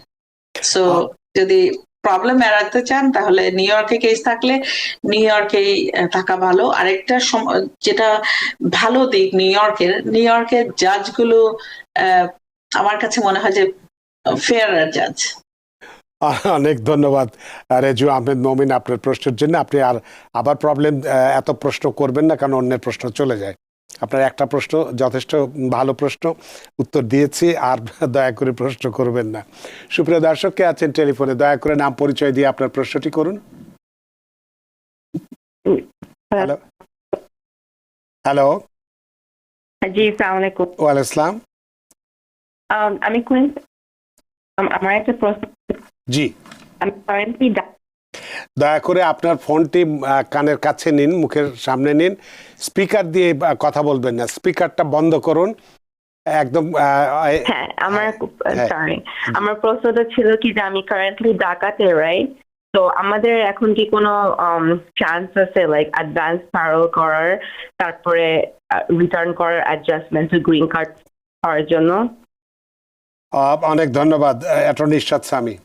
[SPEAKER 2] So যদি প্রবলেম এড়াতে চান, তাহলে নিউ ইয়র্কে কেস থাকলে নিউ ইয়র্কেই থাকা ভালো। আরেকটা যেটা ভালো দিক নিউ ইয়র্কের জাজগুলো আমার কাছে মনে হয় যে ফেয়ার জাজ।
[SPEAKER 1] অনেক ধন্যবাদ রেজু আহমেদ মমিন আপনার প্রশ্নের জন্য। আপনি আর আবার এত প্রশ্ন করবেন না, কারণ অন্যের প্রশ্ন চলে যায়। আপনার একটা প্রশ্ন যথেষ্ট ভালো প্রশ্ন, উত্তর দিয়েছি, আর দয়া করে প্রশ্ন করবেন না। সুপ্রিয় দর্শক, কে আছেন টেলিফোনে? দয়া করে নাম পরিচয় দিয়ে আপনার প্রশ্নটি করুন। Hello hello.
[SPEAKER 5] জি, আসসালামু আলাইকুম।
[SPEAKER 1] ওয়ালাইকুম আসসালাম।
[SPEAKER 5] আমি কুইন্স, আমার একটা প্রশ্ন।
[SPEAKER 1] জি,
[SPEAKER 5] আমি কারেন্টলি
[SPEAKER 1] দয়া করে আপনার ফোনটি কানের কাছে নিন, মুখের সামনে নিন, স্পিকার দিয়ে কথা বলবেন না, স্পিকারটা বন্ধ করুন একদম।
[SPEAKER 5] হ্যাঁ, আমার প্রশ্নটা ছিল কি যে আমি কারেন্টলি ঢাকাতে, রাইট? তো আমাদের এখন কি কোনো চান্স আছে লাইক অ্যাডভান্স প্যারোল করার, তারপরে রিটার্ন করার, অ্যাডজাস্টমেন্ট টু গ্রিন কার্ড হওয়ার জন্য?
[SPEAKER 1] অনেক ধন্যবাদ অ্যাটর্নি ইরশাদ সামি।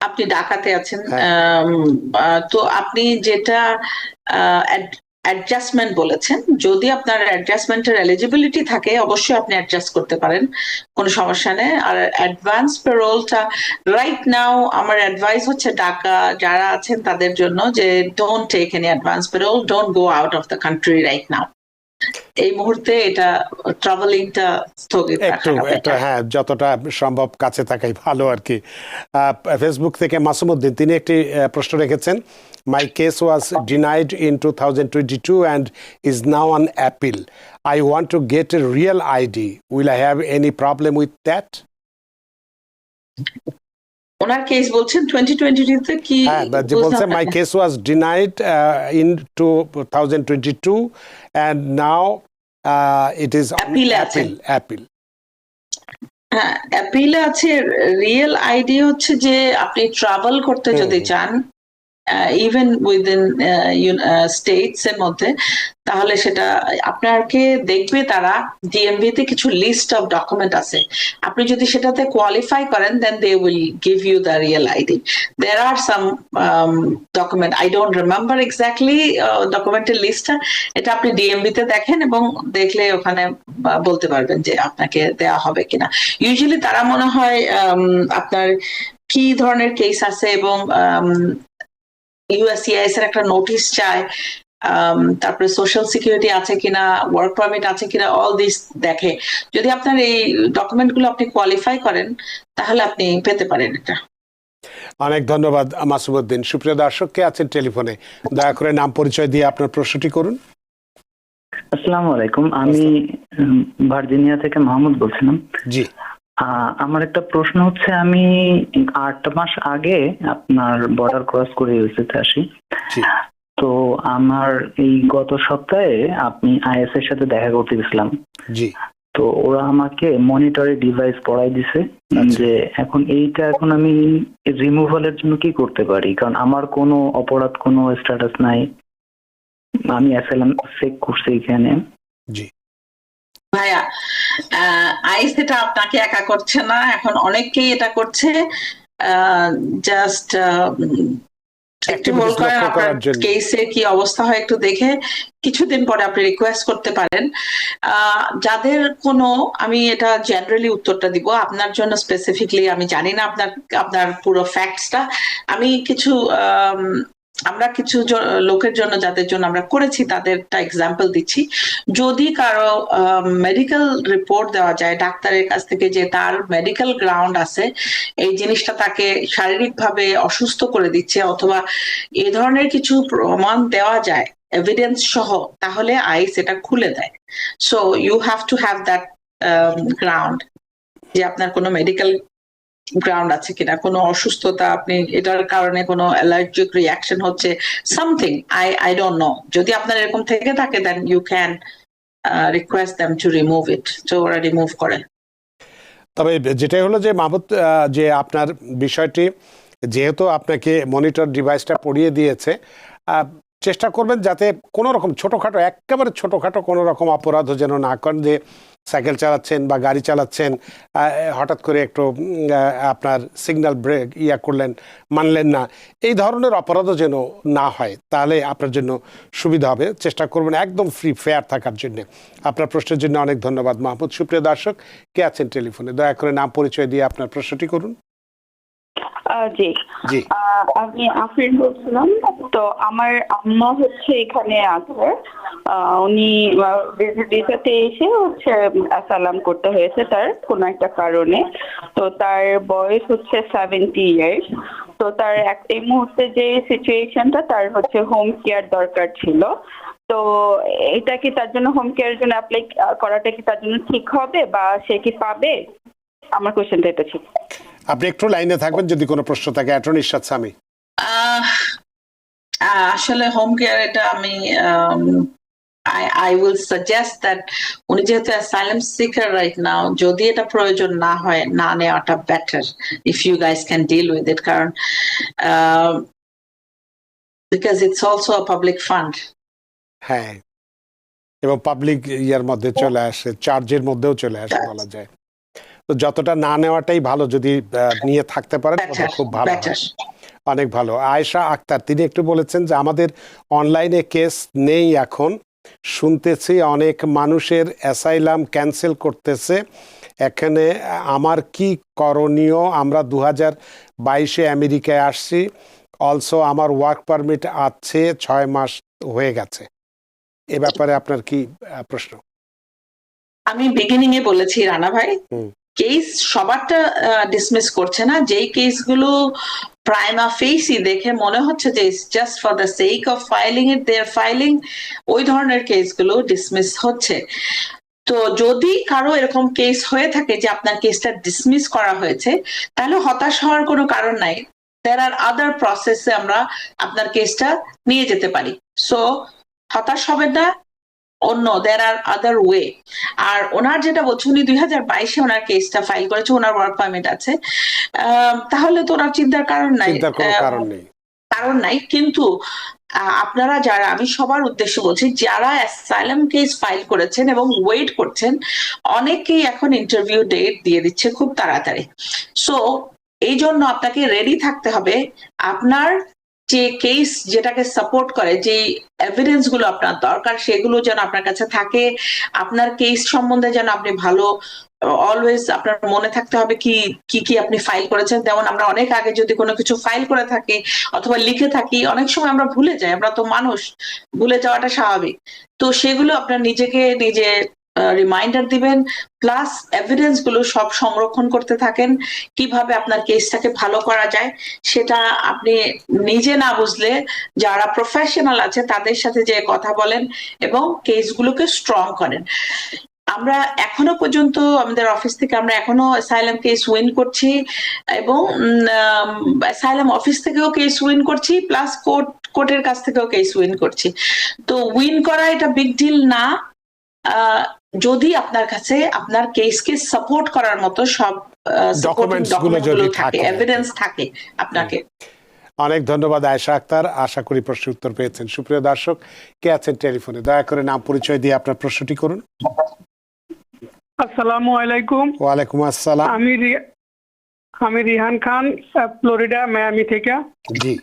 [SPEAKER 2] আপনি ঢাকাতে আছেন, তো আপনি যেটা অ্যাডজাস্টমেন্ট বলেছেন, যদি আপনার অ্যাডজাস্টমেন্টের এলিজিবিলিটি থাকে, অবশ্যই আপনি অ্যাডজাস্ট করতে পারেন, কোনো সমস্যা নেই। আর অ্যাডভান্স পেরোলটা রাইট নাও আমার অ্যাডভাইস হচ্ছে ঢাকা যারা আছেন তাদের জন্য, যে don't take any advance parole, don't go out of the country right now. এই মুহূর্তে এটা ট্রাভেলিংটা স্থগিত রাখা,
[SPEAKER 1] হ্যাঁ, যতটা সম্ভব কাছে থাকাই ভালো আর কি। ফেসবুক থেকে মাসুমউদ্দিন, তিনি একটি প্রশ্ন রেখেছেন। My case was denied in 2022 and is now on appeal. I want to get a real ID. Will I have any problem with that?
[SPEAKER 2] Owner case বলছেন 2022 তে কি?
[SPEAKER 1] হ্যাঁ, যে বলছে my case was denied in 2022 and now it is on appeal.
[SPEAKER 2] হ্যাঁ, অ্যাপিলে আছে। Real ID হচ্ছে যে আপনি ট্রাভেল করতে যদি চান, ইভেন উইদিন স্টেটস এর মধ্যে, তাহলে সেটা আপনাকে দেখবে তারা ডিএমভি তে কিছু লিস্ট অফ ডকুমেন্ট আছে, আপনি যদি সেটাতে কোয়ালিফাই করেন then they will give you the real ID. There are some document, I don't remember exactly ডকুমেন্টের লিস্টটা, এটা আপনি ডিএমভি তে দেখেন এবং দেখলে ওখানে বলতে পারবেন যে আপনাকে দেওয়া হবে কিনা। ইউজুয়ালি তারা মনে হয় আপনার কি ধরনের কেস আছে এবং ইউএসসিআইএস এর একটা নোটিশ চায়, তারপরে সোশ্যাল সিকিউরিটি আছে কিনা, ওয়ার্ক পারমিট আছে কিনা, অল দিস দেখে। যদি আপনার এই ডকুমেন্ট গুলো আপনি কোয়ালিফাই করেন তাহলে আপনি পেতে পারেন এটা।
[SPEAKER 1] অনেক ধন্যবাদ মাসুমউদ্দিন। সুপ্রিয় দর্শক, কে আছেন টেলিফোনে? দয়া করে নাম পরিচয় দিয়ে আপনার প্রশ্নটি করুন।
[SPEAKER 6] আসসালামু আলাইকুম, আমি ভার্জিনিয়া থেকে মোহাম্মদ বলছিলাম।
[SPEAKER 1] জি,
[SPEAKER 6] আমার একটা প্রশ্ন হচ্ছে, আমি 8 মাস আগে আপনার বর্ডার ক্রস করে ইউএসএতে আসি।
[SPEAKER 1] জি,
[SPEAKER 6] তো আমার এই গত সপ্তাহে আপনি আইএস এর সাথে দেখা করতে গেছিলাম।
[SPEAKER 1] জি,
[SPEAKER 6] তো ওরা আমাকে মনিটরি ডিভাইস পড়াই দিছে যে এখন আমি রিমুভালের জন্য কি করতে পারি, কারণ আমার কোনো অপরাধ, কোনো স্ট্যাটাস নাই, আমি অ্যাসাইলাম চেক করছি এখানে।
[SPEAKER 1] জি,
[SPEAKER 2] ভাইয়া, আইস এটা আপনাকে একা করছে না, এখন অনেককেই এটা করছে। জাস্ট একটু হোল্ড করেন, আপনার কেসে কি অবস্থা হয় একটু দেখে কিছুদিন পরে আপনি রিকোয়েস্ট করতে পারেন। যাদের কোনো, আমি এটা জেনারেলি উত্তরটা দিব, আপনার জন্য স্পেসিফিকলি আমি জানি না আপনার পুরো ফ্যাক্টসটা। আমি আমরা কিছু লোকের জন্য, যাদের জন্য আমরা করেছি তাদেরটা এক্সাম্পল দিচ্ছি। যদি কারো মেডিকেল রিপোর্ট দেওয়া যায় ডাক্তারের কাছ থেকে যে তার মেডিকেল গ্রাউন্ড আছে, এই জিনিসটা তাকে শারীরিকভাবে অসুস্থ করে দিচ্ছে, অথবা এ ধরনের কিছু প্রমাণ দেওয়া যায় এভিডেন্স সহ, তাহলে আইস এটা খুলে দেয়। So you have to have that ground, যে আপনার কোনো মেডিকেল গ্রাউন্ড আছে কিনা, কোনো অসুস্থতা, আপনি এটার কারণে কোনো অ্যালার্জিক রিয়াকশন হচ্ছে, সামথিং, আই ডোন্ট নো। যদি আপনার এরকম থেকে থাকে then you can request them to remove it, তো ওরা রিমুভ করে।
[SPEAKER 1] তবে যেটাই হলো যে মাহমুদ, যে আপনার বিষয়টি যেহেতু আপনাকে মনিটর ডিভাইসটা পড়িয়ে দিয়েছে, চেষ্টা করবেন যাতে কোনো রকম ছোটোখাটো, একেবারে ছোটোখাটো কোনো রকম অপরাধও যেন না করেন, যে সাইকেল চালাচ্ছেন বা গাড়ি চালাচ্ছেন, হঠাৎ করে একটু আপনার সিগন্যাল ব্রেক করলেন, মানলেন না, এই ধরনের অপরাধও যেন না হয়, তাহলে আপনার জন্য সুবিধা হবে। চেষ্টা করবেন একদম ফ্রি ফেয়ার থাকার জন্য। আপনার প্রশ্নের জন্য অনেক ধন্যবাদ মাহমুদ। সুপ্রিয় দর্শক, কে আছেন টেলিফোনে? দয়া করে নাম পরিচয় দিয়ে আপনার প্রশ্নটি করুন।
[SPEAKER 5] জি,
[SPEAKER 1] জি,
[SPEAKER 5] আমি আফরিন বলছিলাম। তো আমার আম্মা হচ্ছে এখানে আছে, উনি ভিসাতে এসে হচ্ছে অ্যাসাইলাম করতে হয়েছে তার কোনো একটা কারণে। তো তার বয়স হচ্ছে 70 ইয়ার্স। তো তার এই মুহূর্তে যে সিচুয়েশনটা, তার হচ্ছে হোম কেয়ার দরকার ছিল। তো এটা কি তার জন্য, হোম কেয়ারের জন্য অ্যাপ্লাই করাটা কি তার জন্য ঠিক হবে, বা সে কি পাবে? আমার কোশ্চেনটা এটা ছিল।
[SPEAKER 1] আপনি একটু লাইনে থাকবেন যদি কোনো প্রশ্ন থাকে। অ্যাটর্নি ইরশাদ সামি।
[SPEAKER 2] আসলে হোম কেয়ার এটা আমি I will suggest that উনি যেহেতু অ্যাসাইলাম সিকার রাইট নাও, যদি এটা প্রয়োজন না হয়, না নেওয়াটা better, if you guys can deal with it, কারণ because it's also a public fund.
[SPEAKER 1] হ্যাঁ, এবং পাবলিক ইয়ার মধ্যে চলে আসে, চার্জের মধ্যেও চলে আসে বলা যায়। তো যতটা না নেওয়াটাই ভালো, যদি নিয়ে থাকতে পারেন খুব ভালো, অনেক ভালো। আয়েশা আক্তার তিনি একটু বলেছেন যে আমাদের অনলাইনে কেস নেই এখন, শুনতেছি অনেক মানুষের অ্যাসাইলাম ক্যান্সেল করতেছে, এখানে আমার কি করণীয়? আমরা 2022-এ আমেরিকায় আসছি, অলসো আমার ওয়ার্ক পারমিট আছে, 6 মাস হয়ে গেছে। এ ব্যাপারে আপনার কি প্রশ্ন?
[SPEAKER 2] আমি বিগিনিং এ বলেছি রানা ভাই, কেস সবারটা ডিসমিস করছে না। যেই কেসগুলো প্রাইমা ফেসি দেখে মনে হচ্ছে যে just for the sake of filing it they are filing, ওই ধরনের কেসগুলো ডিসমিস হচ্ছে। তো যদি কারো এরকম কেস হয়ে থাকে যে আপনার কেসটা ডিসমিস করা হয়েছে, তাহলে হতাশ হওয়ার কোনো কারণ নাই। দেয়ার আর আদার প্রসেসে আমরা আপনার কেসটা নিয়ে যেতে পারি। সো হতাশ হবেন না, অন্য দেয়ার আর আদার ওয়ে। আর ওনার যেটা বলছে, উনি 2022-এ ওনার কেসটা ফাইল করেছে, ওনার ওয়ার্ক পারমিট আছে, তাহলে তো ওনার চিন্তার কারণ নাই।
[SPEAKER 1] চিন্তার কোনো কারণ নেই।
[SPEAKER 2] কারণ নাই, কিন্তু আপনারা যারা, আমি সবার উদ্দেশ্যে বলছি, যারা অ্যাসাইলাম কেস ফাইল করেছেন এবং ওয়েট করছেন, অনেকেই এখন ইন্টারভিউ ডেট দিয়ে দিচ্ছে খুব তাড়াতাড়ি। সো এই জন্য আপনাকে রেডি থাকতে হবে। আপনার যে কেস যেটাকে সাপোর্ট করে, যে এভিডেন্স গুলো আপনার দরকার, সেগুলো যেন আপনার কাছে থাকে। আপনার কেস সম্বন্ধে যেন আপনি ভালো, অলওয়েজ আপনার মনে থাকতে হবে কি কি কি আপনি ফাইল করেছেন। যেমন আমরা অনেক আগে যদি কোনো কিছু ফাইল করে থাকি অথবা লিখে থাকি, অনেক সময় আমরা ভুলে যাই, আমরা তো মানুষ, ভুলে যাওয়াটা স্বাভাবিক। তো সেগুলো আপনার নিজেকে নিজে রিমাইন্ডার দিবেন, প্লাস এভিডেন্স গুলো সব সংরক্ষণ করতে থাকেন। কিভাবে আপনার কেসটাকে ভালো করা যায় সেটা আপনি নিজে না বুঝলে যারা প্রফেশনাল আছে তাদের সাথে যে কথা বলেন এবং কেসগুলোকে স্ট্রং করেন। আমরা এখনো পর্যন্ত আমাদের অফিস থেকে আমরা এখনো অ্যাসাইলাম কেস উইন করছি, এবং অ্যাসাইলাম অফিস থেকেও কেস উইন করছি, প্লাস কোর্টের কাছ থেকেও কেস উইন করছি। তো উইন করা এটা বিগ ডিল না, যদি আপনার কাছে আপনার কেসকে সাপোর্ট করার মতো সব
[SPEAKER 1] ডকুমেন্টস গুলো যদি থাকে,
[SPEAKER 2] এভিডেন্স থাকে আপনাকে।
[SPEAKER 1] অনেক ধন্যবাদ আয়েশা আক্তার, আশা করি প্রশ্ন উত্তর পেয়েছেন। সুপ্রিয় দর্শক, কে আছেন টেলিফোনে, দয়া করে নাম পরিচয় দিয়ে আপনার প্রশ্নটি করুন।
[SPEAKER 7] আসসালামু আলাইকুম।
[SPEAKER 1] ওয়ালাইকুম আসসালাম।
[SPEAKER 7] আমি রিহান খান, ফ্লোরিডা মায়ামি থেকে।
[SPEAKER 1] জি,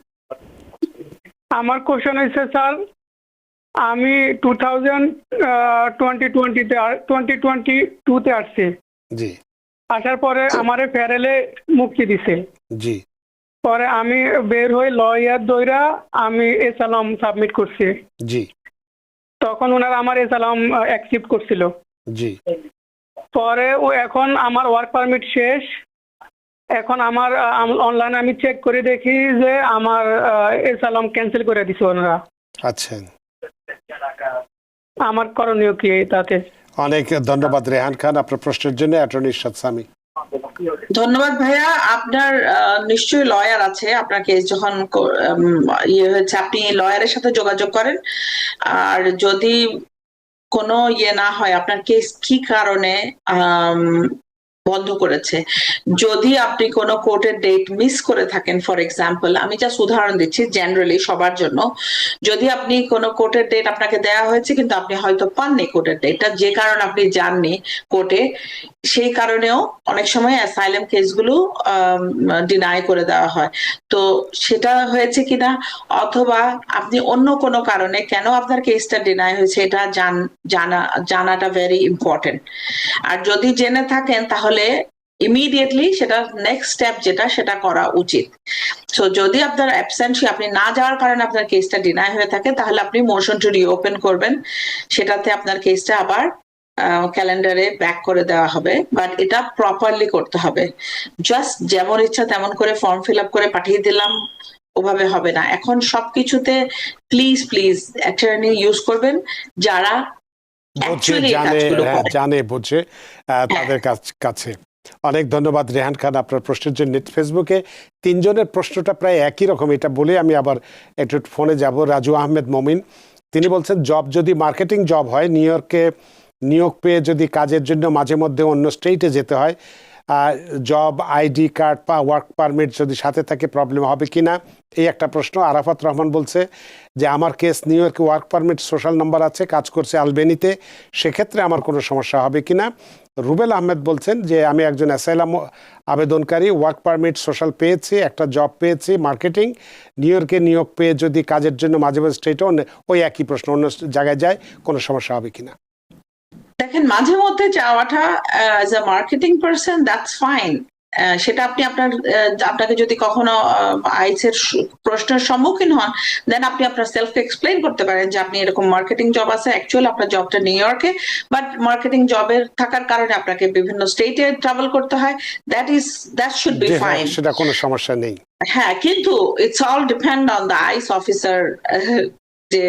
[SPEAKER 7] আমার কোশ্চেন হয়েছে স্যার, আমি 2022 তে আসছি।
[SPEAKER 1] জি,
[SPEAKER 7] আসার পরে আমারে ফেরেলে মুক্তি দিছে।
[SPEAKER 1] জি,
[SPEAKER 7] পরে আমি বের হয়ে লয়ার দইরা আমি এসালাম সাবমিট করছি।
[SPEAKER 1] জি,
[SPEAKER 7] তখন ওনারা আমার এসালাম অ্যাকসেপ্ট করছিল।
[SPEAKER 1] জি,
[SPEAKER 7] পরে ও এখন আমার ওয়ার্ক পারমিট শেষ। এখন আমার অনলাইনে আমি চেক করে দেখি যে আমার এসালাম ক্যান্সেল করে দিছে ওনারা।
[SPEAKER 1] আচ্ছা,
[SPEAKER 7] আমার করণীয় কি তাতে?
[SPEAKER 1] অনেক ধন্যবাদ রেহান খান আপনার প্রশ্নের জন্য। অ্যাটর্নি ইরশাদ সামি।
[SPEAKER 2] ধন্যবাদ ভাইয়া। আপনার নিশ্চয়ই লয়ার আছে, আপনার কেস যখন ইয়ে হয়েছে আপনি লয়ারের সাথে যোগাযোগ করেন। আর যদি কোনো ইয়ে না হয়, আপনার কেস কি কারণে বন্ধ করেছে, যদি আপনি কোনো কোর্টের ডেট মিস করে থাকেন, ফর এক্সাম্পল আমি জাস্ট উদাহরণ দিচ্ছি জেনারেলি সবার জন্য, যদি আপনি কোনো কোর্টের ডেট আপনাকে দেওয়া হয়েছে কিন্তু আপনি হয়তো পাননি কোর্টের ডেটটা, যে কারণে আপনি যাননি কোর্টে, সেই কারণেও অনেক সময় অ্যাসাইলাম কেসগুলো ডিনাই করে দেওয়া হয়। তো সেটা হয়েছে কিনা, অথবা আপনি অন্য কোনো কারণে কেন আপনার কেসটা ডিনাই হয়েছে, এটা জানাটা ভেরি ইম্পর্টেন্ট। আর যদি জেনে থাকেন তাহলে ইমিডিয়েটলি সেটা নেক্সট স্টেপ যেটা সেটা করা উচিত। সো যদি আপনার অ্যাবসেন্সি, আপনি না যাওয়ার কারণে আপনার কেসটা ডিনাই হয়ে থাকে, তাহলে আপনি মোশন টু রিওপেন করবেন, সেটাতে আপনার কেসটা আবার ক্যালেন্ডারে ব্যাক করে দেওয়া হবে। বাট এটা প্রপারলি করতে হবে। জাস্ট যেমন ইচ্ছা তেমন করে ফর্ম ফিল আপ করে পাঠিয়ে দিলাম, ওভাবে হবে না। এখন সবকিছুতে প্লিজ প্লিজ অ্যাটর্নি ইউজ করবেন যারা
[SPEAKER 1] জানে বোঝে তাদের কাছে। অনেক ধন্যবাদ রেহান খান আপনার প্রশ্নের জন্য। ফেসবুকে তিনজনের প্রশ্নটা প্রায় একই রকম, এটা বলে আমি আবার একটু ফোনে যাব। রাজু আহমেদ মমিন, তিনি বলছেন জব যদি মার্কেটিং জব হয়, নিউ ইয়র্কে নিয়োগ পেয়ে যদি কাজের জন্য মাঝে মধ্যে অন্য স্টেটে যেতে হয়, জব আইডি কার্ড বা ওয়ার্ক পারমিট যদি সাথে থাকে প্রবলেম হবে কি না, এই একটা প্রশ্ন। আরাফাত রহমান বলছে যে আমার কেস নিউ ইয়র্কে ওয়ার্ক পারমিট সোশ্যাল নাম্বার আছে, কাজ করছে আলবেনিতে, সেক্ষেত্রে আমার কোনো সমস্যা হবে কি না। রুবেল আহমেদ বলছেন যে আমি একজন অ্যাসাইলাম আবেদনকারী, ওয়ার্ক পারমিট সোশ্যাল পেয়েছি, একটা জব পেয়েছি মার্কেটিং, নিউ ইয়র্কে নিয়োগ পেয়ে যদি কাজের জন্য মাঝে মাঝে স্টেটে ওই একই প্রশ্ন অন্য জায়গায় যায়, কোনো সমস্যা হবে কিনা।
[SPEAKER 2] দেখেন, মাঝে মধ্যে যাওয়াটা as a marketing person that's fine. সেটা আপনাকে যদি কখনো আইসের প্রশ্নের সম্মুখীন হন, দেন আপনি আপনার সেলফ এক্সপ্লেইন করতে পারেন যে আপনি এরকম মার্কেটিং জব আছে, অ্যাকচুয়ালি আপনার জবটা নিউ ইয়র্কে, বাট মার্কেটিং জবের থাকার কারণে আপনাকে বিভিন্ন স্টেটে ট্রাভেল করতে হয়। দ্যাট শুড বি ফাইন,
[SPEAKER 1] সেটা কোনো সমস্যা নেই।
[SPEAKER 2] হ্যাঁ, কিন্তু it's all depend on the ICE officer, যে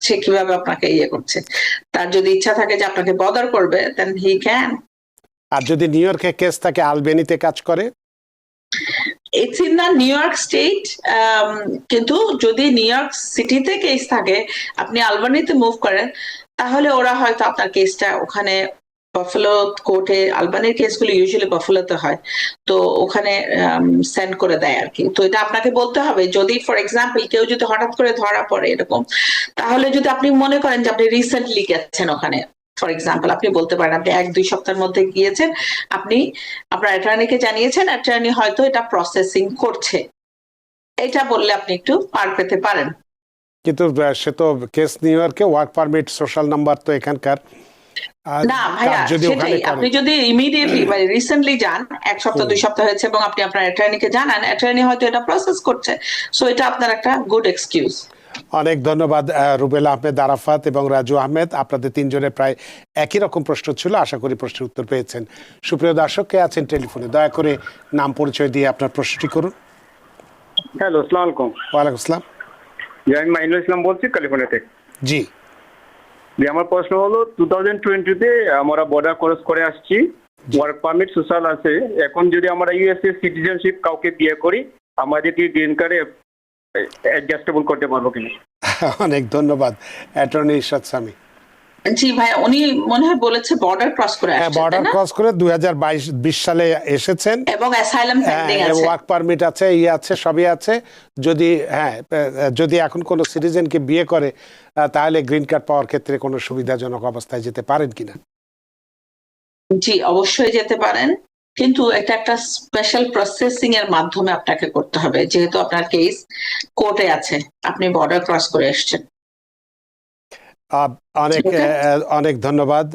[SPEAKER 2] সে কিভাবে আপনাকে ইয়ে করছে। তার যদি ইচ্ছা থাকে যে আপনাকে বদার করবে, দেন হি ক্যান।
[SPEAKER 1] আর যদি নিউ ইয়র্কে কেস থাকে আলবেনিতে কাজ করে,
[SPEAKER 2] it's in the new York state, কিন্তু যদি নিউ ইয়র্ক সিটিতে কেস থাকে, আপনি আলবানিতে মুভ করেন, তাহলে ওরা হয়তো আপনার কেসটা ওখানে বাফেলো কোর্টে আলবানির কেসগুলো ইউজুয়ালি বাফেলোতে হয়, তো ওখানে সেন্ড করে দেয় আর কি। তো এটা আপনাকে বলতে হবে, যদি ফর এক্সাম্পল কেউ যদি হঠাৎ করে ধরা পড়ে এরকম, তাহলে যদি আপনি মনে করেন যে আপনি রিসেন্টলি গেছেন ওখানে, ফর এক্সাম্পল আপনি বলতে পারেন আপনি 1-2 সপ্তাহের মধ্যে গিয়েছেন, আপনি আপনার অ্যাটর্নিকে জানিয়েছেন, অ্যাটর্নি হয়তো এটা প্রসেসিং করছে, এটা বললে আপনি একটু পার পেতে পারেন।
[SPEAKER 1] কিন্তু সে তো কেস নিউ ইয়র্কে, ওয়ার্ক পারমিট, সোশ্যাল নাম্বার তো এখানকার।
[SPEAKER 2] না ভাইয়া,
[SPEAKER 1] যদি ওখানে
[SPEAKER 2] সেটাই আপনি যদি ইমিডিয়েটলি মানে রিসেন্টলি যান, 1 সপ্তাহ 2 সপ্তাহ হয়েছে, এবং আপনি আপনার অ্যাটর্নিকে জানান, অ্যাটর্নি হয়তো এটা প্রসেস করছে, সো এটা আপনার একটা গুড এক্সকিউজ।
[SPEAKER 1] অনেক ধন্যবাদ রুবেলা আহমেদ, আরাফাত এবং রাজু আহমেদ। আপনাদের তিনজনের প্রায় একই রকম প্রশ্ন ছিল, আশা করি প্রশ্নের উত্তর পেয়েছেন। সুপ্রিয় দর্শক, কে আছেন টেলিফোনে, দয়া করে নাম পরিচয় দিয়ে আপনার প্রশ্নটি করুন।
[SPEAKER 8] হ্যালো, আসসালামু আলাইকুম।
[SPEAKER 1] ওয়ালাইকুম আসসালাম।
[SPEAKER 8] জি, আমি মাইনুল ইসলাম বলছি ক্যালিফোর্নিয়া থেকে।
[SPEAKER 1] জি
[SPEAKER 8] যে আমার প্রশ্ন হলো 2020-তে আমরা বর্ডার ক্রস করে আসছি, ওয়ার্ক পারমিট সোশ্যাল আছে, এখন যদি আমরা ইউএসএ সিটিজেনশিপ কাউকে বিয়ে করি, আমাদের কি গ্রিন কার্ডে অ্যাডজাস্টেবল করতে পারবো কিনা?
[SPEAKER 1] অনেক ধন্যবাদ অ্যাটর্নি ইরশাদ সামি।
[SPEAKER 2] জি ভাই, উনি মনে হয় বলেছে বর্ডার ক্রস করে
[SPEAKER 1] হ্যাঁ,
[SPEAKER 2] আসছে,
[SPEAKER 1] বর্ডার
[SPEAKER 2] তাই না?
[SPEAKER 1] ক্রস করে 2020 সালে এসেছেন,
[SPEAKER 2] এবং অ্যাসাইলাম পেন্ডিং আছে।
[SPEAKER 1] ওয়ার্ক পারমিট আছে, আছে, সবই আছে। যদি যদি এখন কোনো সিটিজেনকে বিয়ে করে, তাহলে গ্রিন কার্ড পাওয়ার ক্ষেত্রে কোনো সুবিধাজনক অবস্থায় যেতে পারেন কিনা?
[SPEAKER 2] জি, অবশ্যই যেতে পারেন, কিন্তু এটা একটা স্পেশাল প্রসেসিং এর মাধ্যমে আপনাকে করতে হবে, যেহেতু আপনার কেস কোর্টে আছে, আপনি বর্ডার ক্রস করে এসেছেন।
[SPEAKER 1] অনেক অনেক ধন্যবাদ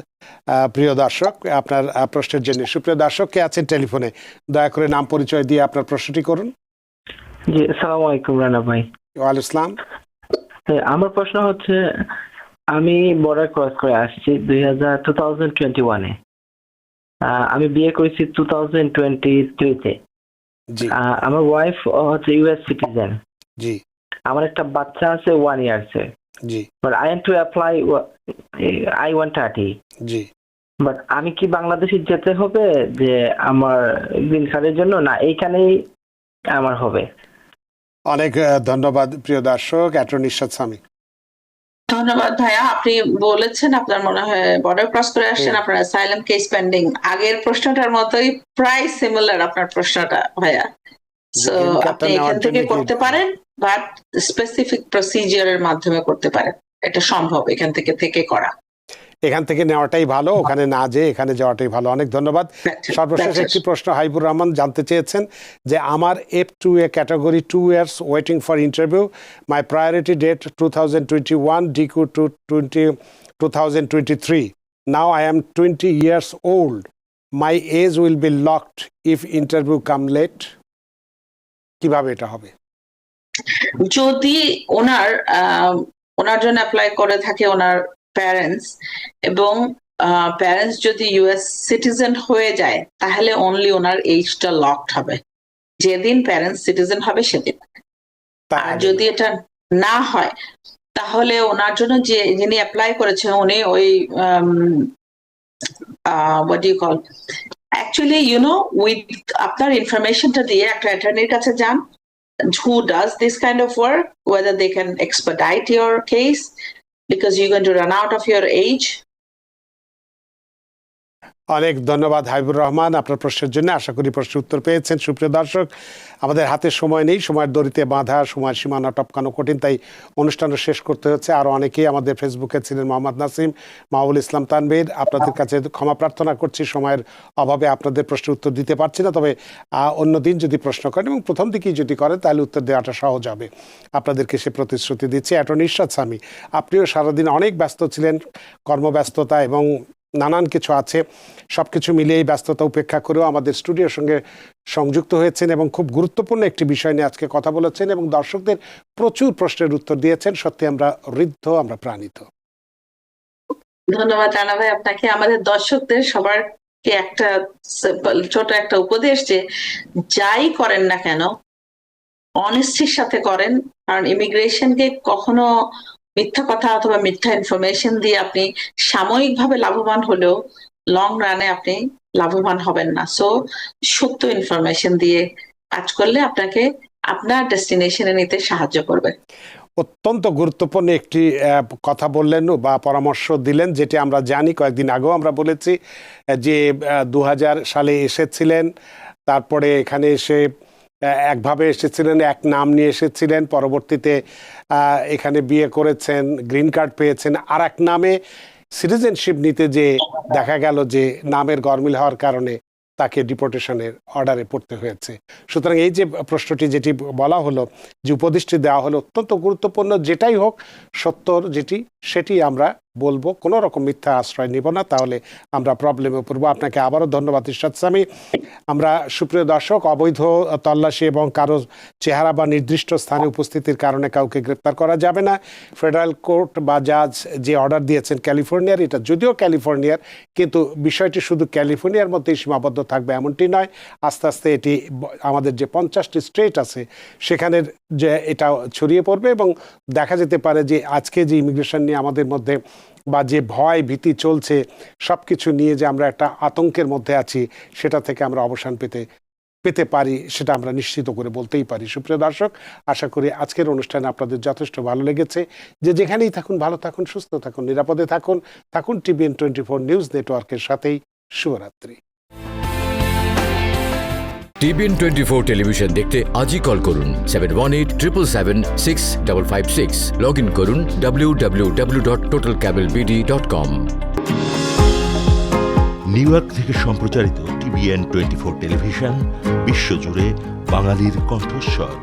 [SPEAKER 1] প্রিয় দর্শক আপনার প্রশ্নের জন্য। সুপ্রিয় দর্শক, কে আছেন টেলিফোনে, দয়া করে নাম পরিচয় দিয়ে আপনার প্রশ্নটি করুন।
[SPEAKER 9] জি, আসসালামু আলাইকুম রানা ভাই।
[SPEAKER 1] ওয়ালাইকুম আসসালাম।
[SPEAKER 9] আমার প্রশ্ন হচ্ছে, আমি বর্ডার ক্রস করে আসছি 2021-এ। আমি বিয়ে করেছি 2023-তে।
[SPEAKER 1] জি
[SPEAKER 9] আমার ওয়াইফ হচ্ছে ইউএস সিটিজেন।
[SPEAKER 1] জি
[SPEAKER 9] আমার একটা বাচ্চা আছে 1 ইয়ার্সে।
[SPEAKER 1] জি
[SPEAKER 9] but I am to apply I-130।
[SPEAKER 1] জি
[SPEAKER 9] বাট আমি কি বাংলাদেশে যেতে হবে যে আমার গ্রিন কার্ডের জন্য, না এইখানেই আমার হবে?
[SPEAKER 1] অনেক ধন্যবাদ প্রিয় দর্শক, অ্যাটর্নি ইরশাদ সামি।
[SPEAKER 2] ধন্যবাদ ভাইয়া, আপনি বলেছেন আপনার মনে হয় বর্ডার ক্রস করে আসছেন, আপনার অ্যাসাইলাম কেস পেন্ডিং। আগের প্রশ্নটার মতোই প্রায় সিমিলার আপনার প্রশ্নটা ভাইয়া। সো আপনি এখান থেকে করতে পারেন, বাট স্পেসিফিক প্রসিজিয়ারের মাধ্যমে করতে পারেন, এটা সম্ভব এখান থেকে করা।
[SPEAKER 1] এখান থেকে নেওয়াটাই ভালো, ওখানে না যেয়ে এখানে যাওয়াটাই ভালো। অনেক ধন্যবাদ। সর্বশেষ একটি প্রশ্ন হাইবুর রহমান জানতে চেয়েছেন যে আমার F2A category 2 years waiting for interview, my priority date 2021 DQ to 2023, now I am 20 years old, my age will be locked if interview come late. কিভাবে এটা হবে?
[SPEAKER 2] যদি ওনার জন্য অ্যাপ্লাই করে থাকে ওনার প্যারেন্টস, এবং প্যারেন্টস যদি ইউএস সিটিজেন হয়ে যায়, তাহলে অনলি ওনার এইজটা লকড হবে, যেদিন প্যারেন্টস সিটিজেন হবে সেদিন। আর যদি এটা না হয়, তাহলে ওনার জন্য যিনি অ্যাপ্লাই করেছেন উনি ওই what do you call, actually with আপনার ইনফরমেশনটা দিয়ে একটা অ্যাটর্নির কাছে যান who does this kind of work, whether they can expedite your case because you're going to run out of your age.
[SPEAKER 1] অনেক ধন্যবাদ হাবিবুর রহমান আপনার প্রশ্নের জন্য। আশা করি প্রশ্নের উত্তর পেয়েছেন। সুপ্রিয় দর্শক, আমাদের হাতে সময় নেই, সময়ের দড়িতে বাঁধা, সময়ের সীমানা টপকানো কঠিন, তাই অনুষ্ঠানটা শেষ করতে হচ্ছে। আরও অনেকেই আমাদের ফেসবুকে ছিলেন, মোহাম্মদ নাসিম, মাহবুল ইসলাম তানভীর, আপনাদের কাছে ক্ষমা প্রার্থনা করছি, সময়ের অভাবে আপনাদের প্রশ্নের উত্তর দিতে পারছি না। তবে অন্যদিন যদি প্রশ্ন করেন এবং প্রথম দিকেই যদি করেন, তাহলে উত্তর দেওয়াটা সহজ হবে, আপনাদেরকে সে প্রতিশ্রুতি দিচ্ছি। অ্যাটর্নি ইরশাদ সামি, আপনিও সারাদিন অনেক ব্যস্ত ছিলেন, কর্মব্যস্ততা এবং নানান কিছু আছে, সব কিছু মিলিয়েই ব্যস্ততা উপেক্ষা করেও আমাদের স্টুডিওর সঙ্গে সংযুক্ত হয়েছেন এবং খুব গুরুত্বপূর্ণ একটি বিষয় নিয়ে আজকে কথা বলেছেন এবং দর্শকদের প্রচুর প্রশ্নের উত্তর দিয়েছেন। সত্যি আমরা ঋদ্ধ, আমরা প্রাণিত।
[SPEAKER 2] ধন্যবাদ রানা ভাই আপনাকে। আমাদের দর্শকদের সবারকে একটা ছোট একটা উপদেশ, যে যাই করেন না কেন অনেস্টির সাথে করেন, কারণ ইমিগ্রেশনকে কখনো মিথ্যা কথা অথবা মিথ্যা ইনফরমেশন দিয়ে আপনি সাময়িকভাবে লাভবান হলেও লং রানে আপনি লাভবান হবেন না। সো সত্য ইনফরমেশন দিয়ে কাজ করলে আপনাকে আপনার ডেস্টিনেশনে নিতে সাহায্য করবে।
[SPEAKER 1] অত্যন্ত গুরুত্বপূর্ণ একটি কথা বললেন বা পরামর্শ দিলেন, যেটি আমরা জানি, কয়েকদিন আগেও আমরা বলেছি যে 2000 সালে এসেছিলেন, তারপরে এখানে এসে একভাবে এসেছিলেন, এক নাম নিয়ে এসেছিলেন, পরবর্তীতে এখানে বিয়ে করেছেন, গ্রিন কার্ড পেয়েছেন, আর এক নামে সিটিজেনশিপ নিতে যে দেখা গেল যে নামের গরমিল হওয়ার কারণে তাকে ডিপোর্টেশনের অর্ডারে পড়তে হয়েছে। সুতরাং এই যে প্রশ্নটি যেটি বলা হলো, যে উপদেশটি দেওয়া হলো, অত্যন্ত গুরুত্বপূর্ণ। যেটাই হোক সত্তর যেটি সেটি আমরা বলবো, কোনো রকম মিথ্যা আশ্রয় নিব না, তাহলে আমরা প্রবলেমে পড়বো। আপনাকে আবারও ধন্যবাদ ইরশাদ সামি। আমরা সুপ্রিয় দর্শক, অবৈধ তল্লাশি এবং কারো চেহারা বা নির্দিষ্ট স্থানে উপস্থিতির কারণে কাউকে গ্রেপ্তার করা যাবে না। ফেডারেল কোর্ট বা জাজ যে অর্ডার দিয়েছেন ক্যালিফোর্নিয়ার, এটা যদিও ক্যালিফোর্নিয়ার, কিন্তু বিষয়টি শুধু ক্যালিফোর্নিয়ার মধ্যেই সীমাবদ্ধ থাকবে এমনটি নয়। আস্তে আস্তে এটি আমাদের যে 50টি স্টেট আছে সেখানের যে এটা ছড়িয়ে পড়বে, এবং দেখা যেতে পারে যে আজকে যে ইমিগ্রেশন নিয়ে আমাদের মধ্যে বা যে ভয় ভীতি চলছে, সব কিছু নিয়ে যে আমরা একটা আতঙ্কের মধ্যে আছি, সেটা থেকে আমরা অবসান পেতে পারি, সেটা আমরা নিশ্চিত করে বলতেই পারি। সুপ্রিয় দর্শক, আশা করি আজকের অনুষ্ঠানে আপনাদের যথেষ্ট ভালো লেগেছে। যে যেখানেই থাকুন, ভালো থাকুন, সুস্থ থাকুন, নিরাপদে থাকুন TBN 24 নিউজ নেটওয়ার্কের সাথেই। শুভরাত্রি।
[SPEAKER 10] TBN 24 টেলিভিশন দেখতে আজই কল করুন 7187776556। লগ ইন করুন www.totalcablebd.com।
[SPEAKER 11] নিউ ইয়র্ক থেকে সম্প্রচারিত TBN 24 টেলিভিশন বিশ্বজুড়ে বাঙালির কণ্ঠস্বর।